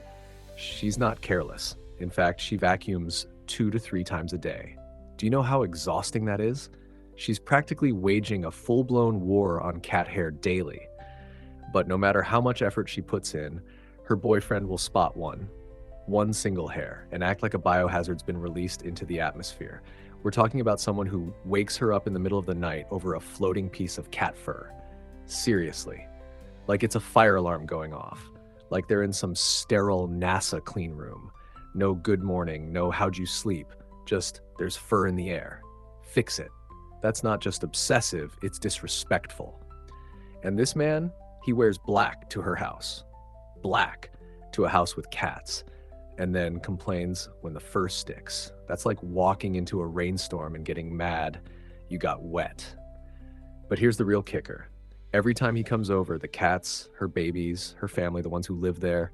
She's not careless. In fact, she vacuums 2 to 3 times a day. Do you know how exhausting that is? She's practically waging a full-blown war on cat hair daily. But no matter how much effort she puts in, her boyfriend will spot one single hair, and act like a biohazard's been released into the atmosphere. We're talking about someone who wakes her up in the middle of the night over a floating piece of cat fur. Seriously. Like it's a fire alarm going off, like they're in some sterile NASA clean room. No good morning, no how'd you sleep, just there's fur in the air. Fix it. That's not just obsessive, it's disrespectful. And this man, he wears black to her house. Black to a house with cats. And then complains when the fur sticks. That's like walking into a rainstorm and getting mad you got wet. But here's the real kicker. Every time he comes over, the cats, her babies, her family, the ones who live there,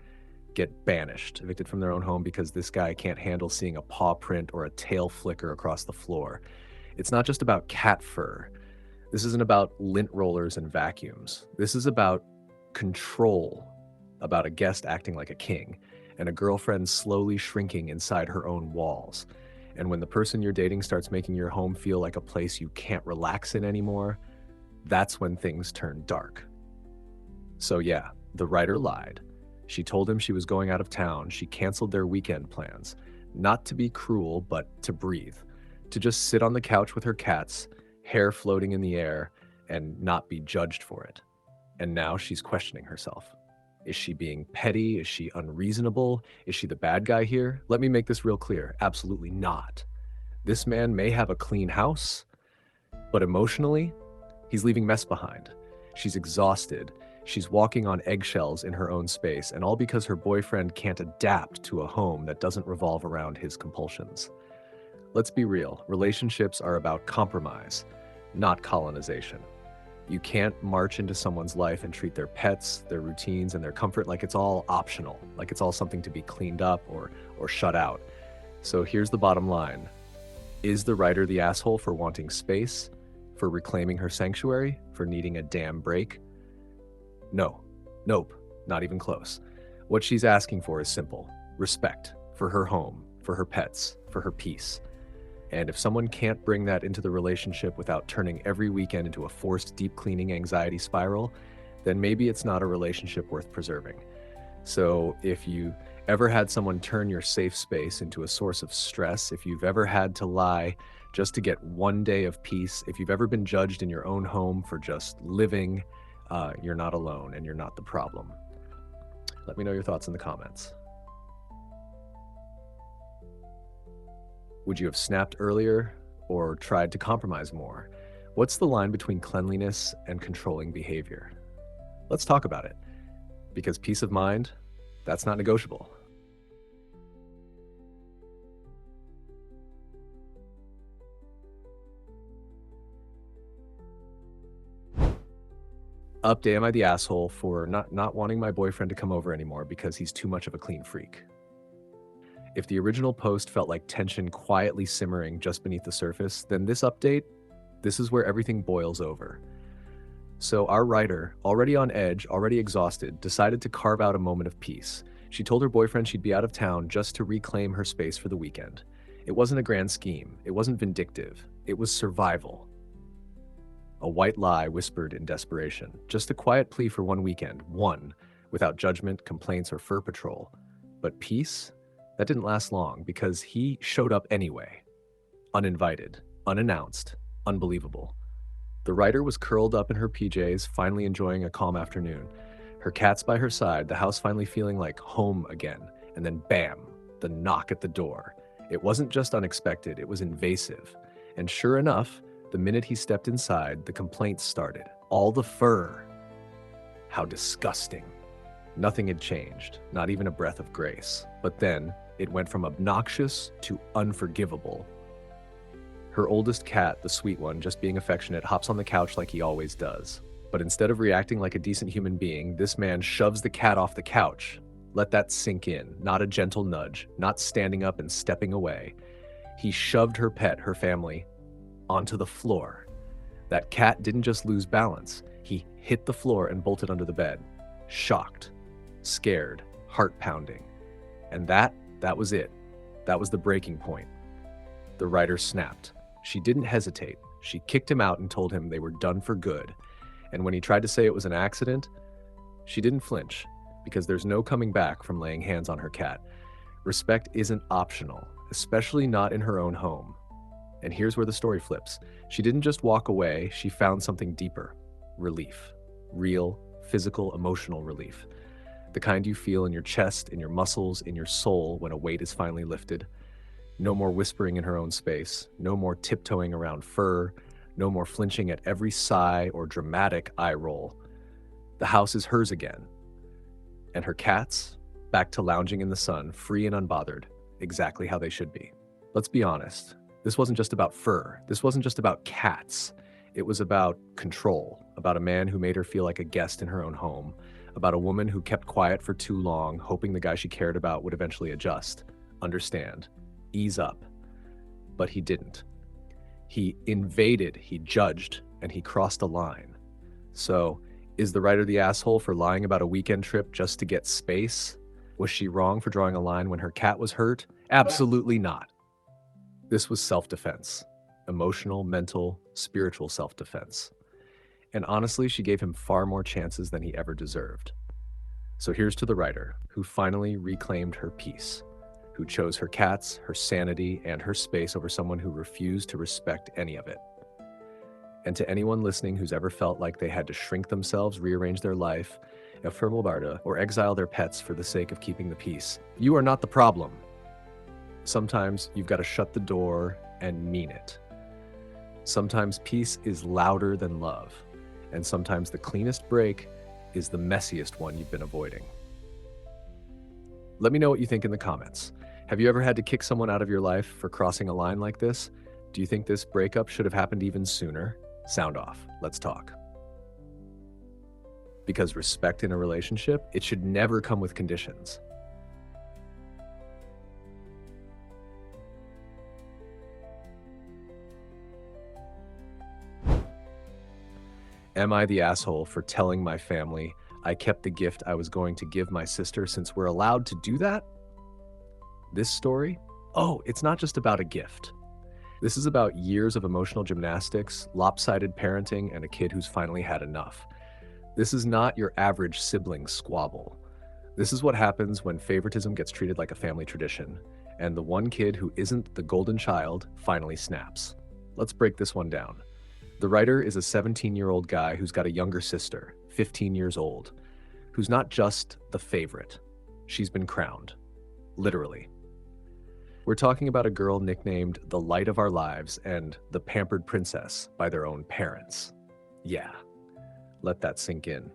get banished, evicted from their own home because this guy can't handle seeing a paw print or a tail flicker across the floor. It's not just about cat fur. This isn't about lint rollers and vacuums. This is about control, about a guest acting like a king, and a girlfriend slowly shrinking inside her own walls. And when the person you're dating starts making your home feel like a place you can't relax in anymore, that's when things turn dark. So yeah, the writer lied. She told him she was going out of town. She canceled their weekend plans. Not to be cruel, but to breathe. To just sit on the couch with her cats, hair floating in the air, and not be judged for it. And now she's questioning herself. Is she being petty? Is she unreasonable? Is she the bad guy here? Let me make this real clear. Absolutely not. This man may have a clean house, but emotionally, he's leaving mess behind. She's exhausted. She's walking on eggshells in her own space, and all because her boyfriend can't adapt to a home that doesn't revolve around his compulsions. Let's be real. Relationships are about compromise, not colonization. You can't march into someone's life and treat their pets, their routines, and their comfort like it's all optional, like it's all something to be cleaned up or shut out. So here's the bottom line. Is the writer the asshole for wanting space, for reclaiming her sanctuary, for needing a damn break? No. Nope. Not even close. What she's asking for is simple. Respect for her home, for her pets, for her peace. And if someone can't bring that into the relationship without turning every weekend into a forced deep cleaning anxiety spiral, then maybe it's not a relationship worth preserving. So if you ever had someone turn your safe space into a source of stress, if you've ever had to lie just to get one day of peace, if you've ever been judged in your own home for just living, you're not alone and you're not the problem. Let me know your thoughts in the comments. Would you have snapped earlier or tried to compromise more? What's the line between cleanliness and controlling behavior? Let's talk about it, because peace of mind, that's not negotiable. Update, am I the asshole for not wanting my boyfriend to come over anymore because he's too much of a clean freak? If the original post felt like tension quietly simmering just beneath the surface, then this update, this is where everything boils over. So our writer, already on edge, already exhausted, decided to carve out a moment of peace. She told her boyfriend she'd be out of town just to reclaim her space for the weekend. It wasn't a grand scheme. It wasn't vindictive. It was survival. A white lie whispered in desperation. Just a quiet plea for one weekend, one, without judgment, complaints, or fur patrol. But peace? That didn't last long because he showed up anyway. Uninvited, unannounced, unbelievable. The writer was curled up in her PJs, finally enjoying a calm afternoon. Her cats by her side, the house finally feeling like home again. And then bam, the knock at the door. It wasn't just unexpected, it was invasive. And sure enough, the minute he stepped inside, the complaints started. All the fur. How disgusting. Nothing had changed, not even a breath of grace. But then, it went from obnoxious to unforgivable. Her oldest cat, the sweet one, just being affectionate, hops on the couch like he always does. But instead of reacting like a decent human being, this man shoves the cat off the couch. Let that sink in, not a gentle nudge, not standing up and stepping away. He shoved her pet, her family, onto the floor. That cat didn't just lose balance. He hit the floor and bolted under the bed. Shocked, scared, heart pounding. And that was it. That was the breaking point. The writer snapped. She didn't hesitate. She kicked him out and told him they were done for good. And when he tried to say it was an accident, she didn't flinch, because there's no coming back from laying hands on her cat. Respect isn't optional, especially not in her own home. And here's where the story flips. She didn't just walk away, she found something deeper. Relief. Real, physical, emotional relief. The kind you feel in your chest, in your muscles, in your soul when a weight is finally lifted. No more whispering in her own space, no more tiptoeing around fur, no more flinching at every sigh or dramatic eye roll. The house is hers again. And her cats, back to lounging in the sun, free and unbothered, exactly how they should be. Let's be honest, this wasn't just about fur. This wasn't just about cats. It was about control, about a man who made her feel like a guest in her own home, about a woman who kept quiet for too long, hoping the guy she cared about would eventually adjust, understand, ease up. But he didn't. He invaded, he judged, and he crossed a line. So, is the writer the asshole for lying about a weekend trip just to get space? Was she wrong for drawing a line when her cat was hurt? Absolutely not. This was self-defense. Emotional, mental, spiritual self-defense. And honestly, she gave him far more chances than he ever deserved. So here's to the writer, who finally reclaimed her peace, who chose her cats, her sanity, and her space over someone who refused to respect any of it. And to anyone listening who's ever felt like they had to shrink themselves, rearrange their life, or exile their pets for the sake of keeping the peace, you are not the problem. Sometimes you've got to shut the door and mean it. Sometimes peace is louder than love, and sometimes the cleanest break is the messiest one you've been avoiding. Let me know what you think in the comments. Have you ever had to kick someone out of your life for crossing a line like this? Do you think this breakup should have happened even sooner? Sound off. Let's talk. Because respect in a relationship, it should never come with conditions. Am I the asshole for telling my family I kept the gift I was going to give my sister since we're allowed to do that? This story? Oh, it's not just about a gift. This is about years of emotional gymnastics, lopsided parenting, and a kid who's finally had enough. This is not your average sibling squabble. This is what happens when favoritism gets treated like a family tradition, and the one kid who isn't the golden child finally snaps. Let's break this one down. The writer is a 17-year-old guy who's got a younger sister, 15 years old, who's not just the favorite. She's been crowned. Literally. We're talking about a girl nicknamed the light of our lives and the pampered princess by their own parents. Yeah, let that sink in.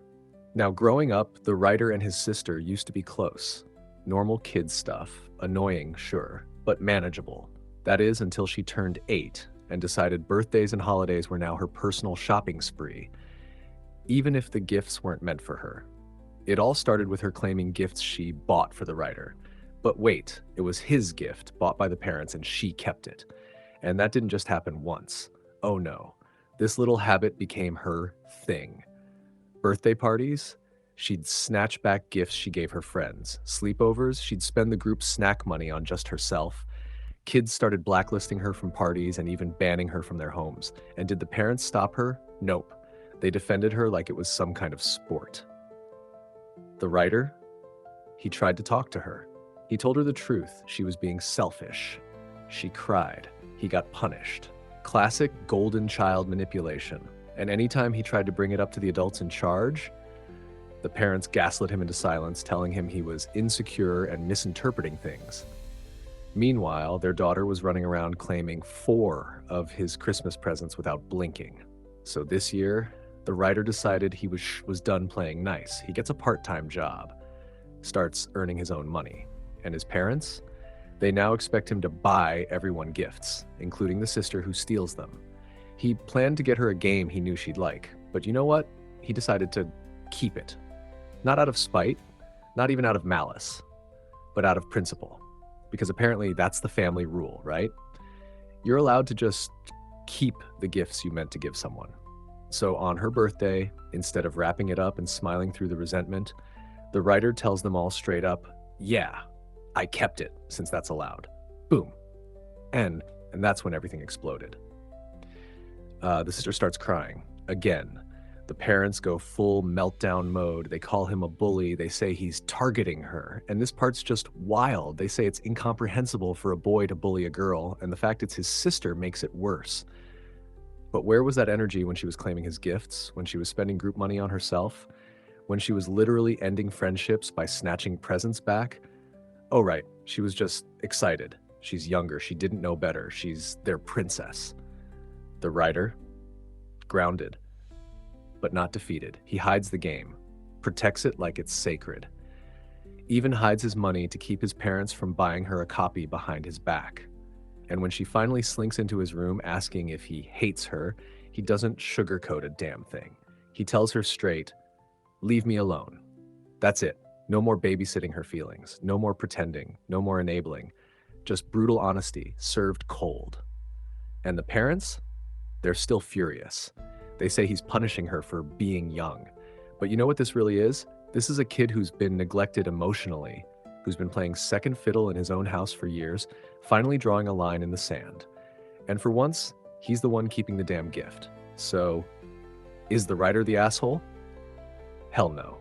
Now, growing up, the writer and his sister used to be close. Normal kid stuff, annoying, sure, but manageable. That is, until she turned 8 and decided birthdays and holidays were now her personal shopping spree, even if the gifts weren't meant for her. It all started with her claiming gifts she bought for the writer. But wait, it was his gift, bought by the parents, and she kept it. And that didn't just happen once. Oh no, this little habit became her thing. Birthday parties? She'd snatch back gifts she gave her friends. Sleepovers? She'd spend the group's snack money on just herself. Kids started blacklisting her from parties and even banning her from their homes. And did the parents stop her? Nope. They defended her like it was some kind of sport. The writer? He tried to talk to her. He told her the truth. She was being selfish. She cried. He got punished. Classic golden child manipulation. And anytime he tried to bring it up to the adults in charge, the parents gaslit him into silence, telling him he was insecure and misinterpreting things. Meanwhile, their daughter was running around claiming 4 of his Christmas presents without blinking. So this year, the writer decided he was done playing nice. He gets a part-time job, starts earning his own money. And his parents? They now expect him to buy everyone gifts, including the sister who steals them. He planned to get her a game he knew she'd like, but you know what? He decided to keep it. Not out of spite, not even out of malice, but out of principle. Because apparently that's the family rule, right? You're allowed to just keep the gifts you meant to give someone. So on her birthday, instead of wrapping it up and smiling through the resentment, the writer tells them all straight up, yeah, I kept it, since that's allowed. Boom. And that's when everything exploded. The sister starts crying. Again. The parents go full meltdown mode. They call him a bully. They say he's targeting her. And this part's just wild. They say it's incomprehensible for a boy to bully a girl, and the fact it's his sister makes it worse. But where was that energy when she was claiming his gifts, when she was spending group money on herself? when she was literally ending friendships by snatching presents back? Oh, right, she was just excited. She's younger, she didn't know better, she's their princess. The writer, grounded, but not defeated. He hides the game, protects it like it's sacred, even hides his money to keep his parents from buying her a copy behind his back. And when she finally slinks into his room asking if he hates her, he doesn't sugarcoat a damn thing. He tells her straight, "Leave me alone." That's it. No more babysitting her feelings, no more pretending, no more enabling. Just brutal honesty, served cold. And the parents? They're still furious. They say he's punishing her for being young. But you know what this really is? This is a kid who's been neglected emotionally, who's been playing second fiddle in his own house for years, finally drawing a line in the sand. And for once, he's the one keeping the damn gift. So, is the writer the asshole? Hell no.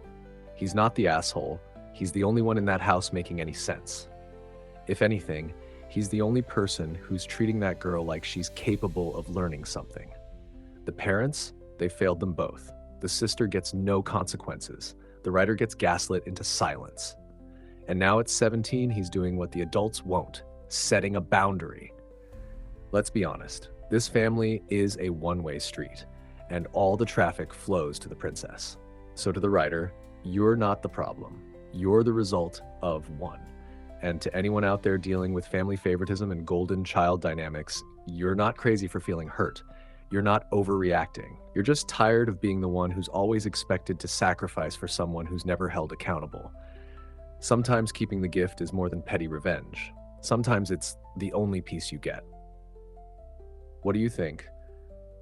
He's not the asshole. He's the only one in that house making any sense. If anything, he's the only person who's treating that girl like she's capable of learning something. The parents, they failed them both. The sister gets no consequences. The writer gets gaslit into silence. And now at 17, he's doing what the adults won't, setting a boundary. Let's be honest, this family is a one-way street, and all the traffic flows to the princess. So to the writer, you're not the problem. You're the result of one. And to anyone out there dealing with family favoritism and golden child dynamics, you're not crazy for feeling hurt. You're not overreacting. You're just tired of being the one who's always expected to sacrifice for someone who's never held accountable. Sometimes keeping the gift is more than petty revenge. Sometimes it's the only piece you get. What do you think?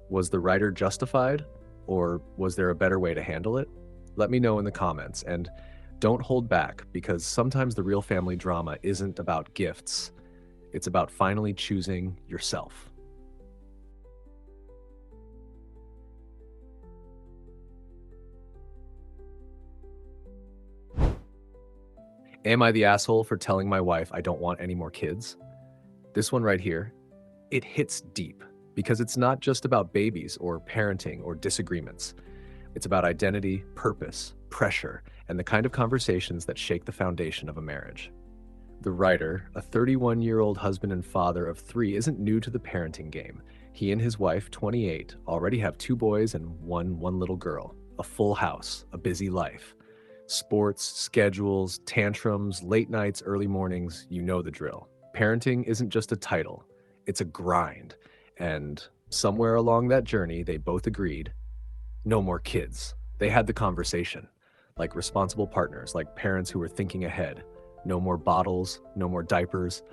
Was the writer justified, or was there a better way to handle it? Let me know in the comments, and don't hold back, because sometimes the real family drama isn't about gifts. It's about finally choosing yourself. Am I the asshole for telling my wife I don't want any more kids? This one right here, it hits deep, because it's not just about babies or parenting or disagreements. It's about identity, purpose, pressure, and the kind of conversations that shake the foundation of a marriage. The writer, a 31-year-old husband and father of 3, isn't new to the parenting game. He and his wife, 28, already have 2 boys and one little girl, a full house, a busy life. Sports, schedules, tantrums, late nights, early mornings, you know the drill. Parenting isn't just a title, it's a grind. And somewhere along that journey, they both agreed, no more kids. They had the conversation, like responsible partners, like parents who were thinking ahead. No more bottles, no more diapers,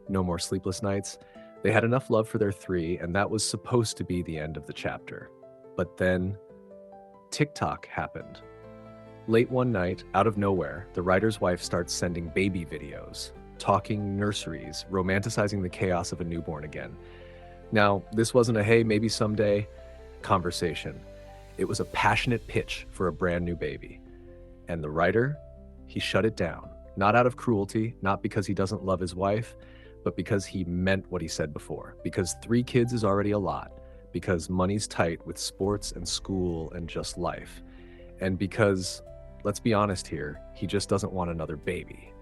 no more sleepless nights. They had enough love for their 3, and that was supposed to be the end of the chapter. But then, TikTok happened. Late one night, out of nowhere, the writer's wife starts sending baby videos, talking nurseries, romanticizing the chaos of a newborn again. Now, this wasn't a hey, maybe someday conversation. It was a passionate pitch for a brand new baby. And the writer, he shut it down. Not out of cruelty, not because he doesn't love his wife, but because he meant what he said before. Because 3 kids is already a lot. Because money's tight with sports and school and just life. And because, let's be honest here, he just doesn't want another baby.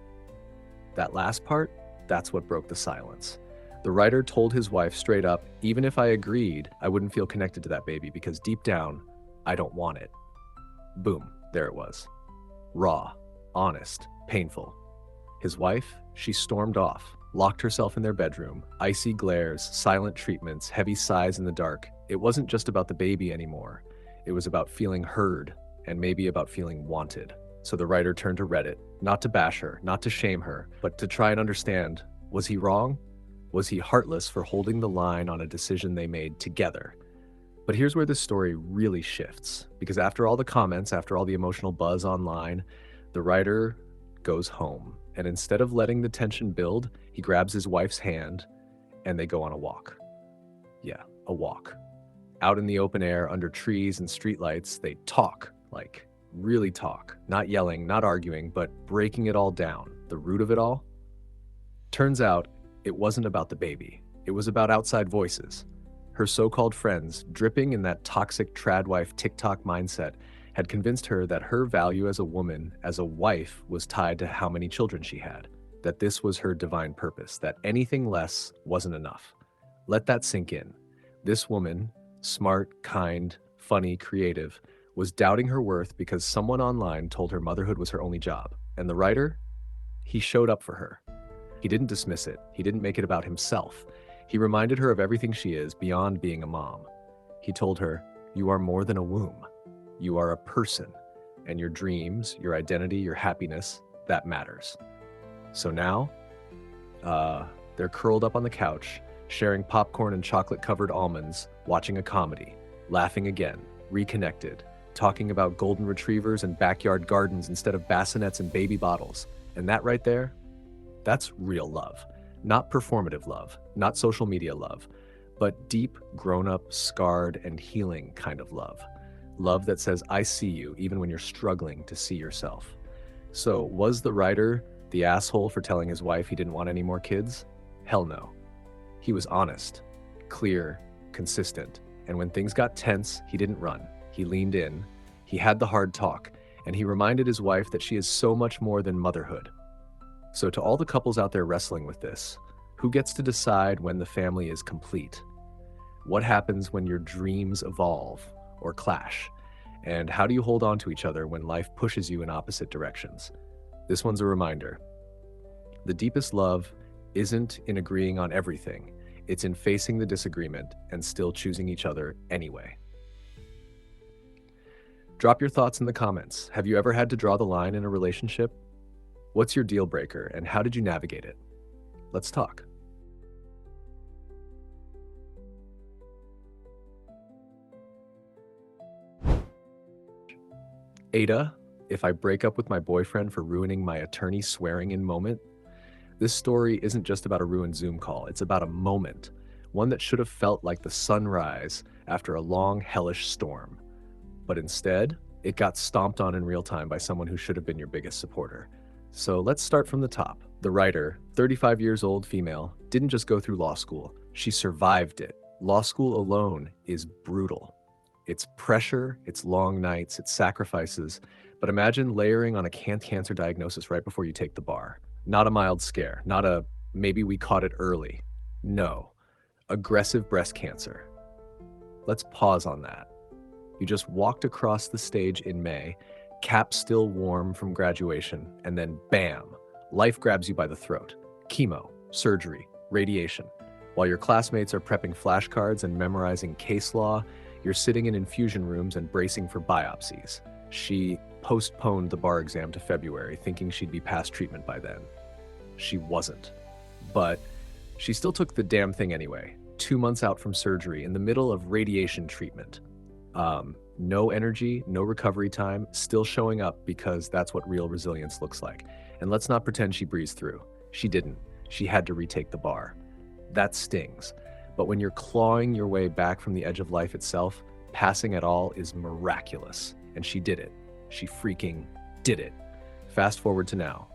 That last part, that's what broke the silence. The writer told his wife straight up, even if I agreed, I wouldn't feel connected to that baby because deep down, I don't want it. Boom, there it was. Raw, honest, painful. His wife, she stormed off, locked herself in their bedroom, icy glares, silent treatments, heavy sighs in the dark. It wasn't just about the baby anymore. It was about feeling heard, and maybe about feeling wanted. So the writer turned to Reddit, not to bash her, not to shame her, but to try and understand, was he wrong? Was he heartless for holding the line on a decision they made together? But here's where this story really shifts, because after all the comments, after all the emotional buzz online, the writer goes home, and instead of letting the tension build, he grabs his wife's hand, and they go on a walk. Yeah, a walk. Out in the open air, under trees and streetlights, they talk, like really talk, not yelling, not arguing, but breaking it all down. The root of it all? Turns out, it wasn't about the baby. It was about outside voices. Her so-called friends, dripping in that toxic tradwife TikTok mindset, had convinced her that her value as a woman, as a wife, was tied to how many children she had, that this was her divine purpose, that anything less wasn't enough. Let that sink in. This woman, smart, kind, funny, creative, was doubting her worth because someone online told her motherhood was her only job. And the writer, he showed up for her. He didn't dismiss it. He didn't make it about himself. He reminded her of everything she is beyond being a mom. He told her, "You are more than a womb. You are a person, and your dreams, your identity, your happiness, that matters." So now, they're curled up on the couch, sharing popcorn and chocolate-covered almonds, watching a comedy, laughing again, reconnected, talking about golden retrievers and backyard gardens instead of bassinets and baby bottles. And that right there, that's real love. Not performative love, not social media love, but deep, grown-up, scarred, and healing kind of love. Love that says, "I see you," even when you're struggling to see yourself. So, was the writer the asshole for telling his wife he didn't want any more kids? Hell no. He was honest, clear, consistent, and when things got tense, he didn't run. He leaned in, he had the hard talk, and he reminded his wife that she is so much more than motherhood. So to all the couples out there wrestling with this, who gets to decide when the family is complete? What happens when your dreams evolve or clash? And how do you hold on to each other when life pushes you in opposite directions? This one's a reminder. The deepest love isn't in agreeing on everything. It's in facing the disagreement and still choosing each other anyway. Drop your thoughts in the comments. Have you ever had to draw the line in a relationship? What's your deal breaker and how did you navigate it? Let's talk. AITA, if I break up with my boyfriend for ruining my attorney swearing in moment. This story isn't just about a ruined Zoom call, it's about a moment, one that should have felt like the sunrise after a long, hellish storm. But instead, it got stomped on in real time by someone who should have been your biggest supporter. So let's start from the top. The writer, 35 years old, female, didn't just go through law school, she survived it. Law school alone is brutal. It's pressure, it's long nights, it's sacrifices, but imagine layering on a cancer diagnosis right before you take the bar. Not a mild scare, not a maybe we caught it early. No, aggressive breast cancer. Let's pause on that. You just walked across the stage in May, cap still warm from graduation, and then bam, life grabs you by the throat. Chemo, surgery, radiation. While your classmates are prepping flashcards and memorizing case law, you're sitting in infusion rooms and bracing for biopsies. She postponed the bar exam to February, thinking she'd be past treatment by then. She wasn't. But she still took the damn thing anyway. 2 months out from surgery, in the middle of radiation treatment. No energy, no recovery time, still showing up because that's what real resilience looks like. And let's not pretend she breezed through. She didn't. She had to retake the bar. That stings. But when you're clawing your way back from the edge of life itself, passing at all is miraculous. And she did it. She freaking did it. Fast forward to now.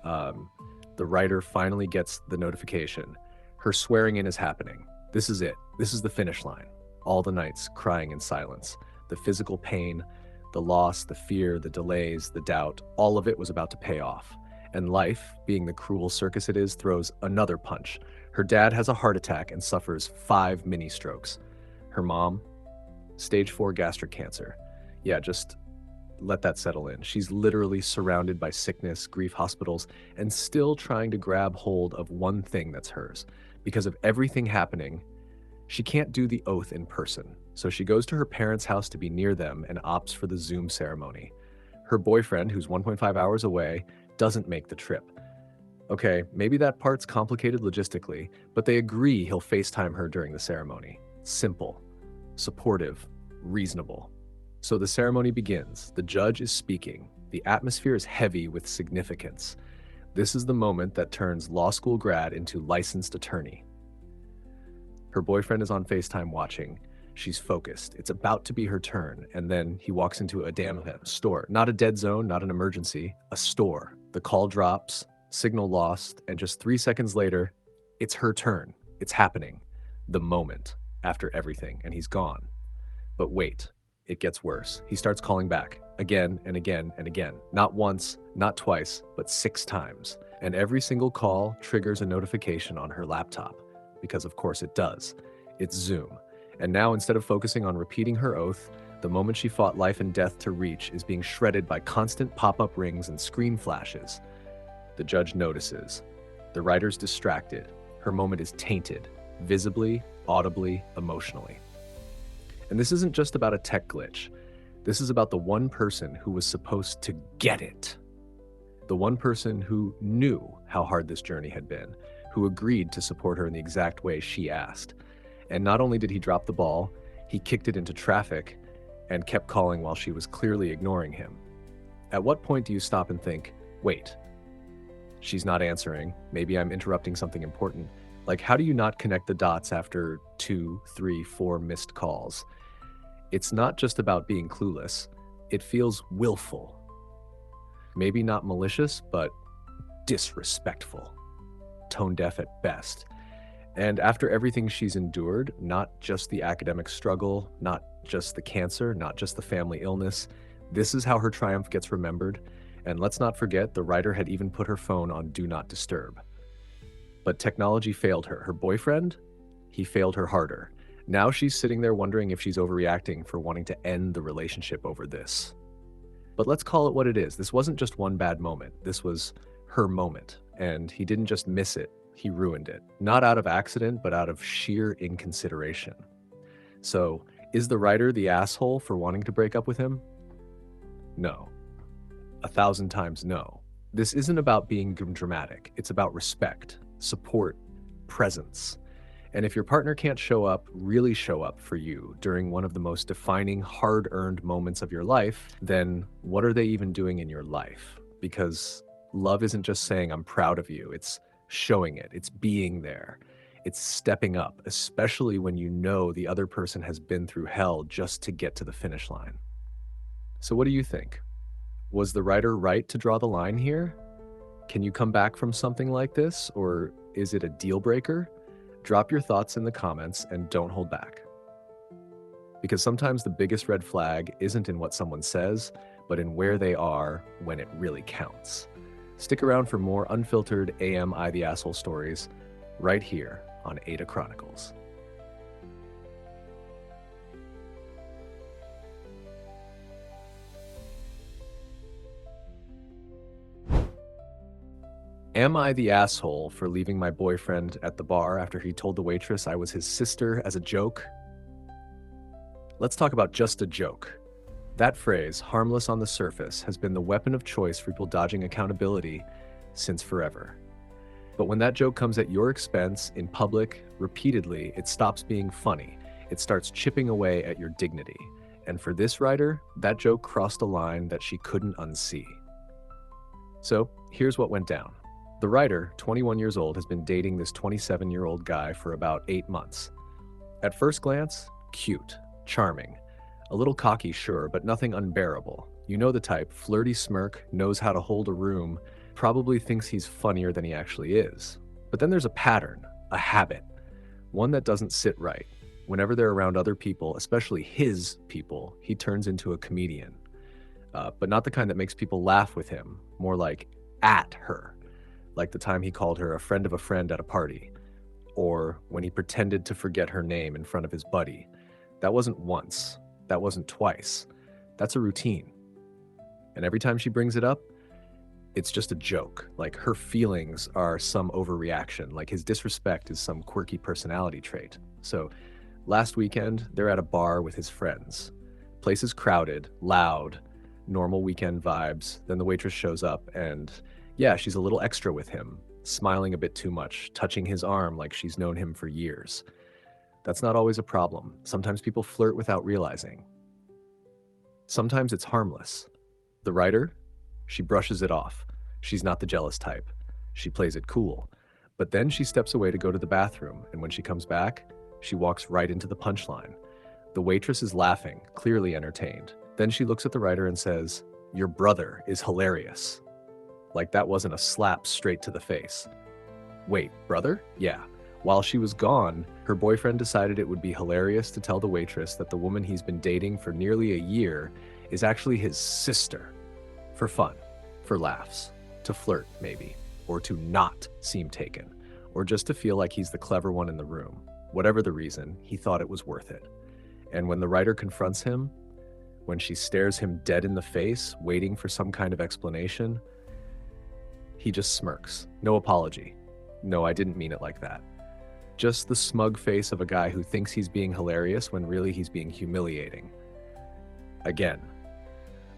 The writer finally gets the notification. Her swearing in is happening. This is it. This is the finish line. All the nights crying in silence. The physical pain, the loss, the fear, the delays, the doubt, all of it was about to pay off. And life, being the cruel circus it is, throws another punch. Her dad has a heart attack and suffers 5 mini strokes. Her mom, stage 4 gastric cancer. Yeah, just let that settle in. She's literally surrounded by sickness, grief hospitals, and still trying to grab hold of one thing that's hers. Because of everything happening, she can't do the oath in person. So she goes to her parents' house to be near them and opts for the Zoom ceremony. Her boyfriend, who's 1.5 hours away, doesn't make the trip. Okay, maybe that part's complicated logistically, but they agree he'll FaceTime her during the ceremony. Simple, supportive, reasonable. So the ceremony begins. The judge is speaking. The atmosphere is heavy with significance. This is the moment that turns law school grad into licensed attorney. Her boyfriend is on FaceTime watching. She's focused. It's about to be her turn, and then he walks into a damn store. Not a dead zone, not an emergency, a store. The call drops, signal lost, and just 3 seconds later, it's her turn. It's happening. The moment after everything, and he's gone. But wait, It gets worse. He starts calling back again and again and again. Not once, not twice, but 6 times. And every single call triggers a notification on her laptop, because of course it does. It's Zoom. And now, instead of focusing on repeating her oath, the moment she fought life and death to reach is being shredded by constant pop-up rings and screen flashes. The judge notices. The writer's distracted. Her moment is tainted, visibly, audibly, emotionally. And this isn't just about a tech glitch. This is about the one person who was supposed to get it. The one person who knew how hard this journey had been, who agreed to support her in the exact way she asked. And not only did he drop the ball, he kicked it into traffic and kept calling while she was clearly ignoring him. At what point do you stop and think, wait, she's not answering, maybe I'm interrupting something important? Like, how do you not connect the dots after 2, 3, 4 missed calls? It's not just about being clueless. It feels willful. Maybe not malicious, but disrespectful. Tone deaf at best. And after everything she's endured, not just the academic struggle, not just the cancer, not just the family illness, this is how her triumph gets remembered. And let's not forget, the writer had even put her phone on Do Not Disturb. But technology failed her. Her boyfriend, he failed her harder. Now she's sitting there wondering if she's overreacting for wanting to end the relationship over this. But let's call it what it is. This wasn't just one bad moment. This was her moment. And he didn't just miss it, he ruined it. Not out of accident, but out of sheer inconsideration. So, is the writer the asshole for wanting to break up with him? No. 1,000 times no. This isn't about being dramatic. It's about respect, support, presence. And if your partner can't show up, really show up for you during one of the most defining, hard-earned moments of your life, then what are they even doing in your life? Because love isn't just saying, I'm proud of you. It's showing it. It's being there. It's stepping up, especially when you know the other person has been through hell just to get to the finish line. So what do you think? Was the writer right to draw the line here? Can you come back from something like this, or is it a deal breaker? Drop your thoughts in the comments and don't hold back. Because sometimes the biggest red flag isn't in what someone says, but in where they are when it really counts. Stick around for more unfiltered Am I the Asshole stories right here on AITA Chronicles. Am I the asshole for leaving my boyfriend at the bar after he told the waitress I was his sister as a joke? Let's talk about just a joke. That phrase, harmless on the surface, has been the weapon of choice for people dodging accountability since forever. But when that joke comes at your expense, in public, repeatedly, it stops being funny. It starts chipping away at your dignity. And for this writer, that joke crossed a line that she couldn't unsee. So, here's what went down. The writer, 21 years old, has been dating this 27-year-old guy for about 8 months. At first glance, cute, charming. A little cocky, sure, but nothing unbearable. You know the type, flirty smirk, knows how to hold a room, probably thinks he's funnier than he actually is. But then there's a pattern, a habit, one that doesn't sit right. Whenever they're around other people, especially his people, he turns into a comedian. But not the kind that makes people laugh with him, more like at her. Like the time he called her a friend of a friend at a party, or when he pretended to forget her name in front of his buddy. That wasn't once, that wasn't twice, that's a routine. And every time she brings it up, it's just a joke, like her feelings are some overreaction, like his disrespect is some quirky personality trait. So last weekend, they're at a bar with his friends. Place is crowded, loud, normal weekend vibes. Then the waitress shows up and yeah, she's a little extra with him, smiling a bit too much, touching his arm like she's known him for years. That's not always a problem. Sometimes people flirt without realizing. Sometimes it's harmless. The writer, she brushes it off. She's not the jealous type. She plays it cool. But then she steps away to go to the bathroom, and when she comes back, she walks right into the punchline. The waitress is laughing, clearly entertained. Then she looks at the writer and says, "Your brother is hilarious." Like that wasn't a slap straight to the face. Wait, brother? Yeah. While she was gone, her boyfriend decided it would be hilarious to tell the waitress that the woman he's been dating for nearly a year is actually his sister. For fun, for laughs, to flirt maybe, or to not seem taken, or just to feel like he's the clever one in the room. Whatever the reason, he thought it was worth it. And when the writer confronts him, when she stares him dead in the face, waiting for some kind of explanation, he just smirks. No apology. No, I didn't mean it like that. Just the smug face of a guy who thinks he's being hilarious when really he's being humiliating. Again.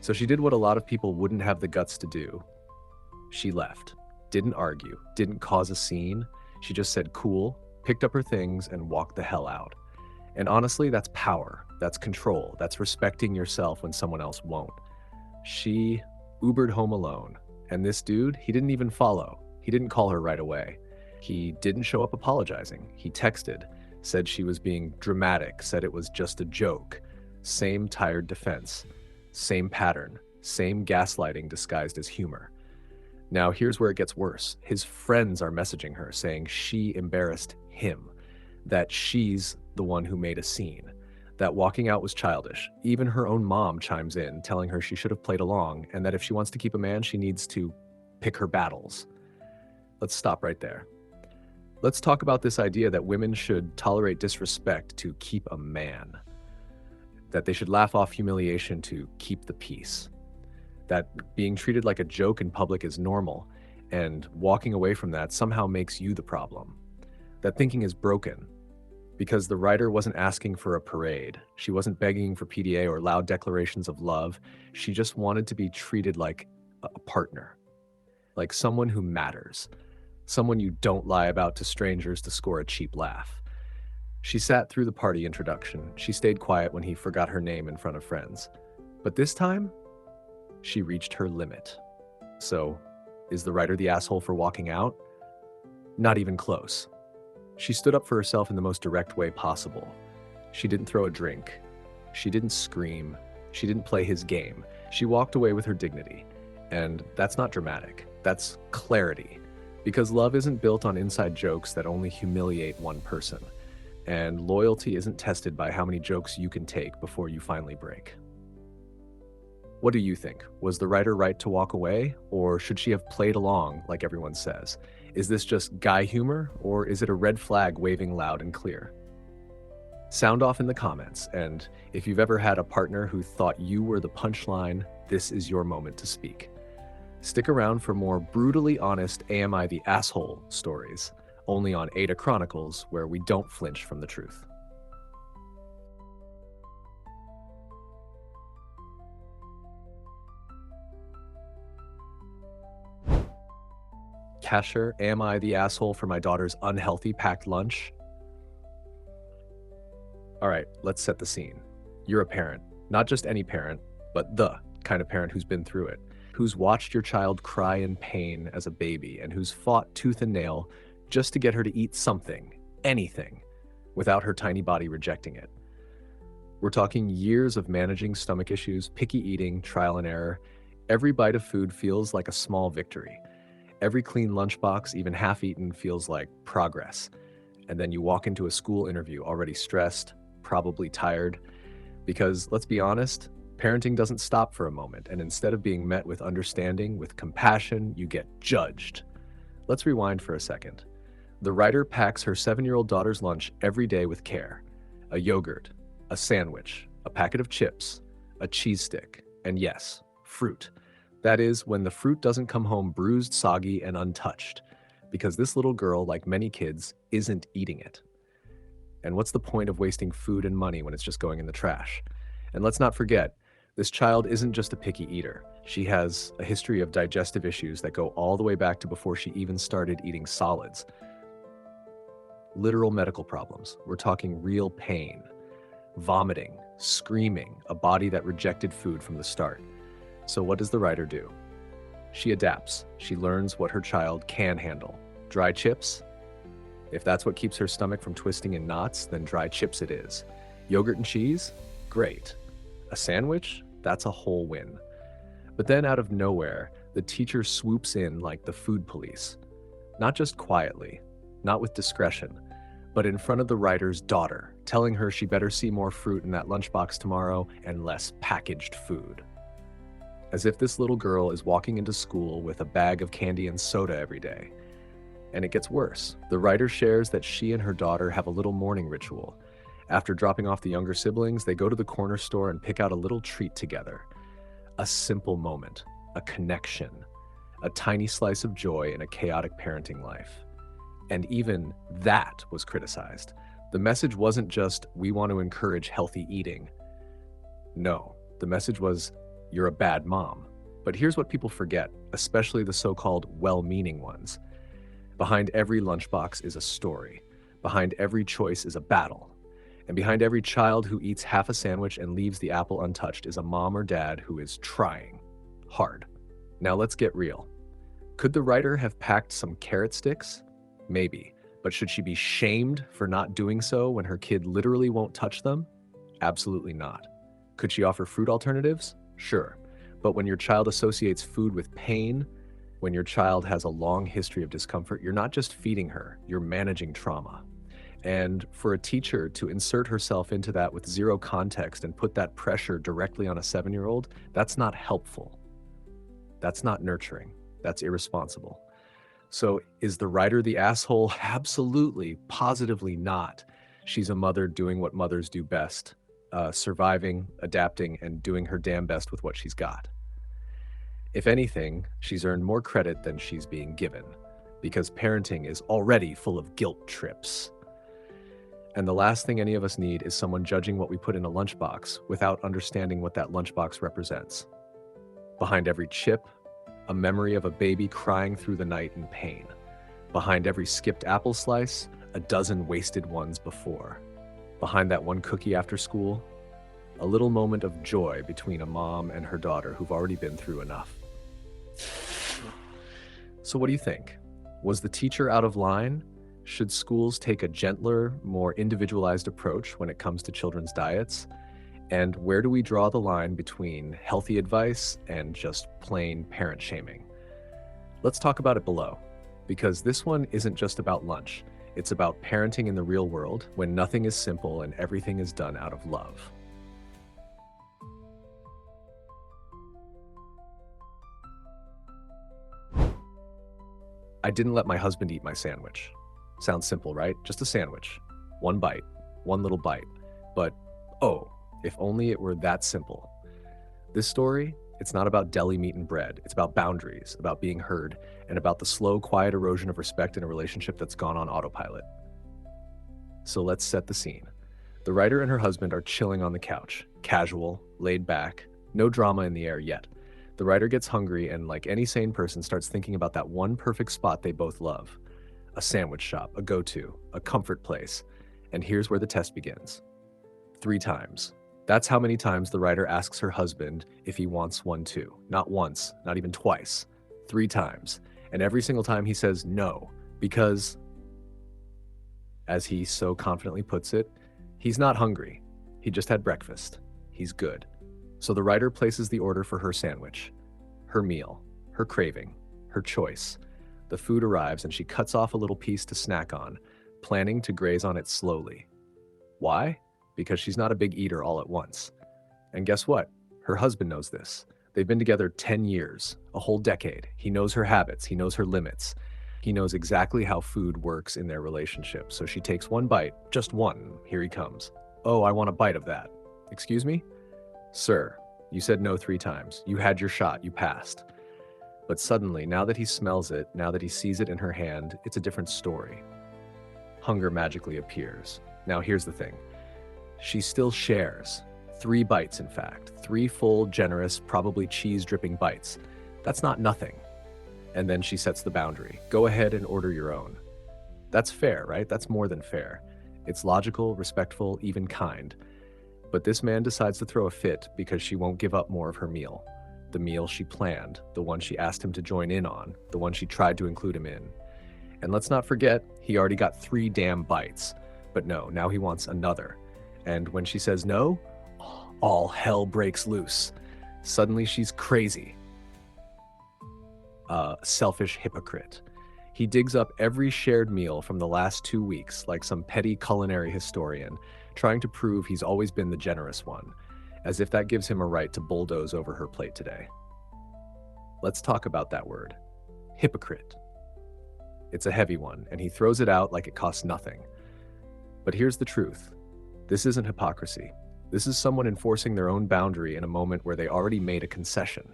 So she did what a lot of people wouldn't have the guts to do. She left. Didn't argue. Didn't cause a scene. She just said cool, picked up her things, and walked the hell out. And honestly, that's power. That's control. That's respecting yourself when someone else won't. She Ubered home alone. And this dude, he didn't even follow. He didn't call her right away. He didn't show up apologizing. He texted, said she was being dramatic, said it was just a joke. Same tired defense. Same pattern. Same gaslighting disguised as humor. Now here's where it gets worse. His friends are messaging her saying she embarrassed him, that she's the one who made a scene, that walking out was childish. Even her own mom chimes in, telling her she should have played along, and that if she wants to keep a man, she needs to pick her battles. Let's stop right there. Let's talk about this idea that women should tolerate disrespect to keep a man, that they should laugh off humiliation to keep the peace, that being treated like a joke in public is normal, and walking away from that somehow makes you the problem. That thinking is broken, because the writer wasn't asking for a parade. She wasn't begging for PDA or loud declarations of love. She just wanted to be treated like a partner, like someone who matters, someone you don't lie about to strangers to score a cheap laugh. She sat through the party introduction. She stayed quiet when he forgot her name in front of friends. But this time, she reached her limit. So, is the writer the asshole for walking out? Not even close. She stood up for herself in the most direct way possible. She didn't throw a drink. She didn't scream. She didn't play his game. She walked away with her dignity. And that's not dramatic. That's clarity. Because love isn't built on inside jokes that only humiliate one person. And loyalty isn't tested by how many jokes you can take before you finally break. What do you think? Was the writer right to walk away, or should she have played along like everyone says? Is this just guy humor, or is it a red flag waving loud and clear? Sound off in the comments, and if you've ever had a partner who thought you were the punchline, this is your moment to speak. Stick around for more brutally honest Am I the Asshole stories, only on AITA Chronicles, where we don't flinch from the truth. Casher, am I the asshole for my daughter's unhealthy packed lunch? All right, let's set the scene. You're a parent, not just any parent, but the kind of parent who's been through it, who's watched your child cry in pain as a baby, and who's fought tooth and nail just to get her to eat something, anything, without her tiny body rejecting it. We're talking years of managing stomach issues, picky eating, trial and error. Every bite of food feels like a small victory. Every clean lunchbox, even half-eaten, feels like progress. And then you walk into a school interview already stressed, probably tired. Because, let's be honest, parenting doesn't stop for a moment, and instead of being met with understanding, with compassion, you get judged. Let's rewind for a second. The writer packs her 7-year-old daughter's lunch every day with care. A yogurt, a sandwich, a packet of chips, a cheese stick, and yes, fruit. That is, when the fruit doesn't come home bruised, soggy, and untouched, because this little girl, like many kids, isn't eating it. And what's the point of wasting food and money when it's just going in the trash? And let's not forget, this child isn't just a picky eater. She has a history of digestive issues that go all the way back to before she even started eating solids. Literal medical problems. We're talking real pain, vomiting, screaming, a body that rejected food from the start. So what does the writer do? She adapts. She learns what her child can handle. Dry chips? If that's what keeps her stomach from twisting in knots, then dry chips it is. Yogurt and cheese? Great. A sandwich? That's a whole win. But then out of nowhere, the teacher swoops in like the food police. Not just quietly, not with discretion, but in front of the writer's daughter, telling her she better see more fruit in that lunchbox tomorrow and less packaged food. As if this little girl is walking into school with a bag of candy and soda every day. And it gets worse. The writer shares that she and her daughter have a little morning ritual. After dropping off the younger siblings, they go to the corner store and pick out a little treat together. A simple moment, a connection, a tiny slice of joy in a chaotic parenting life. And even that was criticized. The message wasn't just, we want to encourage healthy eating. No, the message was, you're a bad mom. But here's what people forget, especially the so-called well-meaning ones. Behind every lunchbox is a story. Behind every choice is a battle. And behind every child who eats half a sandwich and leaves the apple untouched is a mom or dad who is trying hard. Now let's get real. Could the writer have packed some carrot sticks? Maybe. But should she be shamed for not doing so when her kid literally won't touch them? Absolutely not. Could she offer fruit alternatives? Sure. But when your child associates food with pain, when your child has a long history of discomfort, you're not just feeding her, you're managing trauma. And for a teacher to insert herself into that with zero context and put that pressure directly on a 7-year-old, that's not helpful. That's not nurturing. That's irresponsible. So is the writer the asshole? Absolutely, positively not. She's a mother doing what mothers do best, surviving, adapting, and doing her damn best with what she's got. If anything, she's earned more credit than she's being given, because parenting is already full of guilt trips. And the last thing any of us need is someone judging what we put in a lunchbox without understanding what that lunchbox represents. Behind every chip, a memory of a baby crying through the night in pain. Behind every skipped apple slice, a dozen wasted ones before. Behind that one cookie after school, a little moment of joy between a mom and her daughter who've already been through enough. So what do you think? Was the teacher out of line? Should schools take a gentler, more individualized approach when it comes to children's diets? And where do we draw the line between healthy advice and just plain parent shaming? Let's talk about it below, because this one isn't just about lunch. It's about parenting in the real world when nothing is simple and everything is done out of love. I didn't let my husband eat my sandwich. Sounds simple, right? Just a sandwich. One bite. One little bite. But, oh, if only it were that simple. This story, it's not about deli meat and bread. It's about boundaries, about being heard, and about the slow, quiet erosion of respect in a relationship that's gone on autopilot. So let's set the scene. The writer and her husband are chilling on the couch. Casual, laid back, no drama in the air yet. The writer gets hungry and, like any sane person, starts thinking about that one perfect spot they both love. A sandwich shop, a go-to, a comfort place. And here's where the test begins. 3 times. That's how many times the writer asks her husband if he wants one too. Not once, not even twice. 3 times. And every single time he says no, because, as he so confidently puts it, he's not hungry. He just had breakfast. He's good. So the writer places the order for her sandwich, her meal, her craving, her choice. The food arrives and she cuts off a little piece to snack on, planning to graze on it slowly. Why? Because she's not a big eater all at once. And guess what? Her husband knows this. They've been together 10 years, a whole decade. He knows her habits. He knows her limits. He knows exactly how food works in their relationship. So she takes one bite, just one. Here he comes. Oh, I want a bite of that. Excuse me? Sir, you said no 3 times. You had your shot. You passed. But suddenly, now that he smells it, now that he sees it in her hand, it's a different story. Hunger magically appears. Now here's the thing. She still shares. 3 bites, in fact. 3 full, generous, probably cheese-dripping bites. That's not nothing. And then she sets the boundary. Go ahead and order your own. That's fair, right? That's more than fair. It's logical, respectful, even kind. But this man decides to throw a fit because she won't give up more of her meal. The meal she planned, the one she asked him to join in on, the one she tried to include him in. And let's not forget, he already got 3 damn bites. But no, now he wants another. And when she says no, all hell breaks loose. Suddenly she's crazy. A selfish hypocrite. He digs up every shared meal from the last 2 weeks like some petty culinary historian, trying to prove he's always been the generous one, as if that gives him a right to bulldoze over her plate today. Let's talk about that word. Hypocrite. It's a heavy one, and he throws it out like it costs nothing. But here's the truth. This isn't hypocrisy. This is someone enforcing their own boundary in a moment where they already made a concession.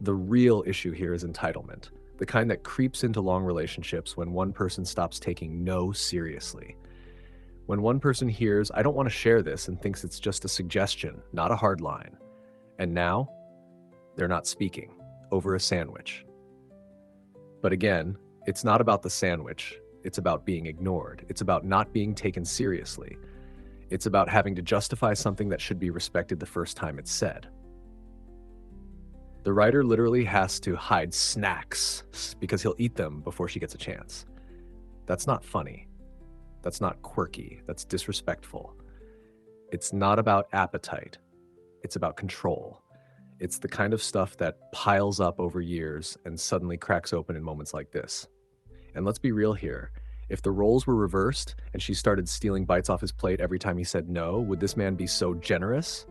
The real issue here is entitlement, the kind that creeps into long relationships when one person stops taking no seriously. When one person hears, "I don't want to share this," and thinks it's just a suggestion, not a hard line. And now, they're not speaking, over a sandwich. But again, it's not about the sandwich. It's about being ignored. It's about not being taken seriously. It's about having to justify something that should be respected the first time it's said. The writer literally has to hide snacks because he'll eat them before she gets a chance. That's not funny. That's not quirky. That's disrespectful. It's not about appetite. It's about control. It's the kind of stuff that piles up over years and suddenly cracks open in moments like this. And let's be real here. If the roles were reversed and she started stealing bites off his plate every time he said no, would this man be so generous?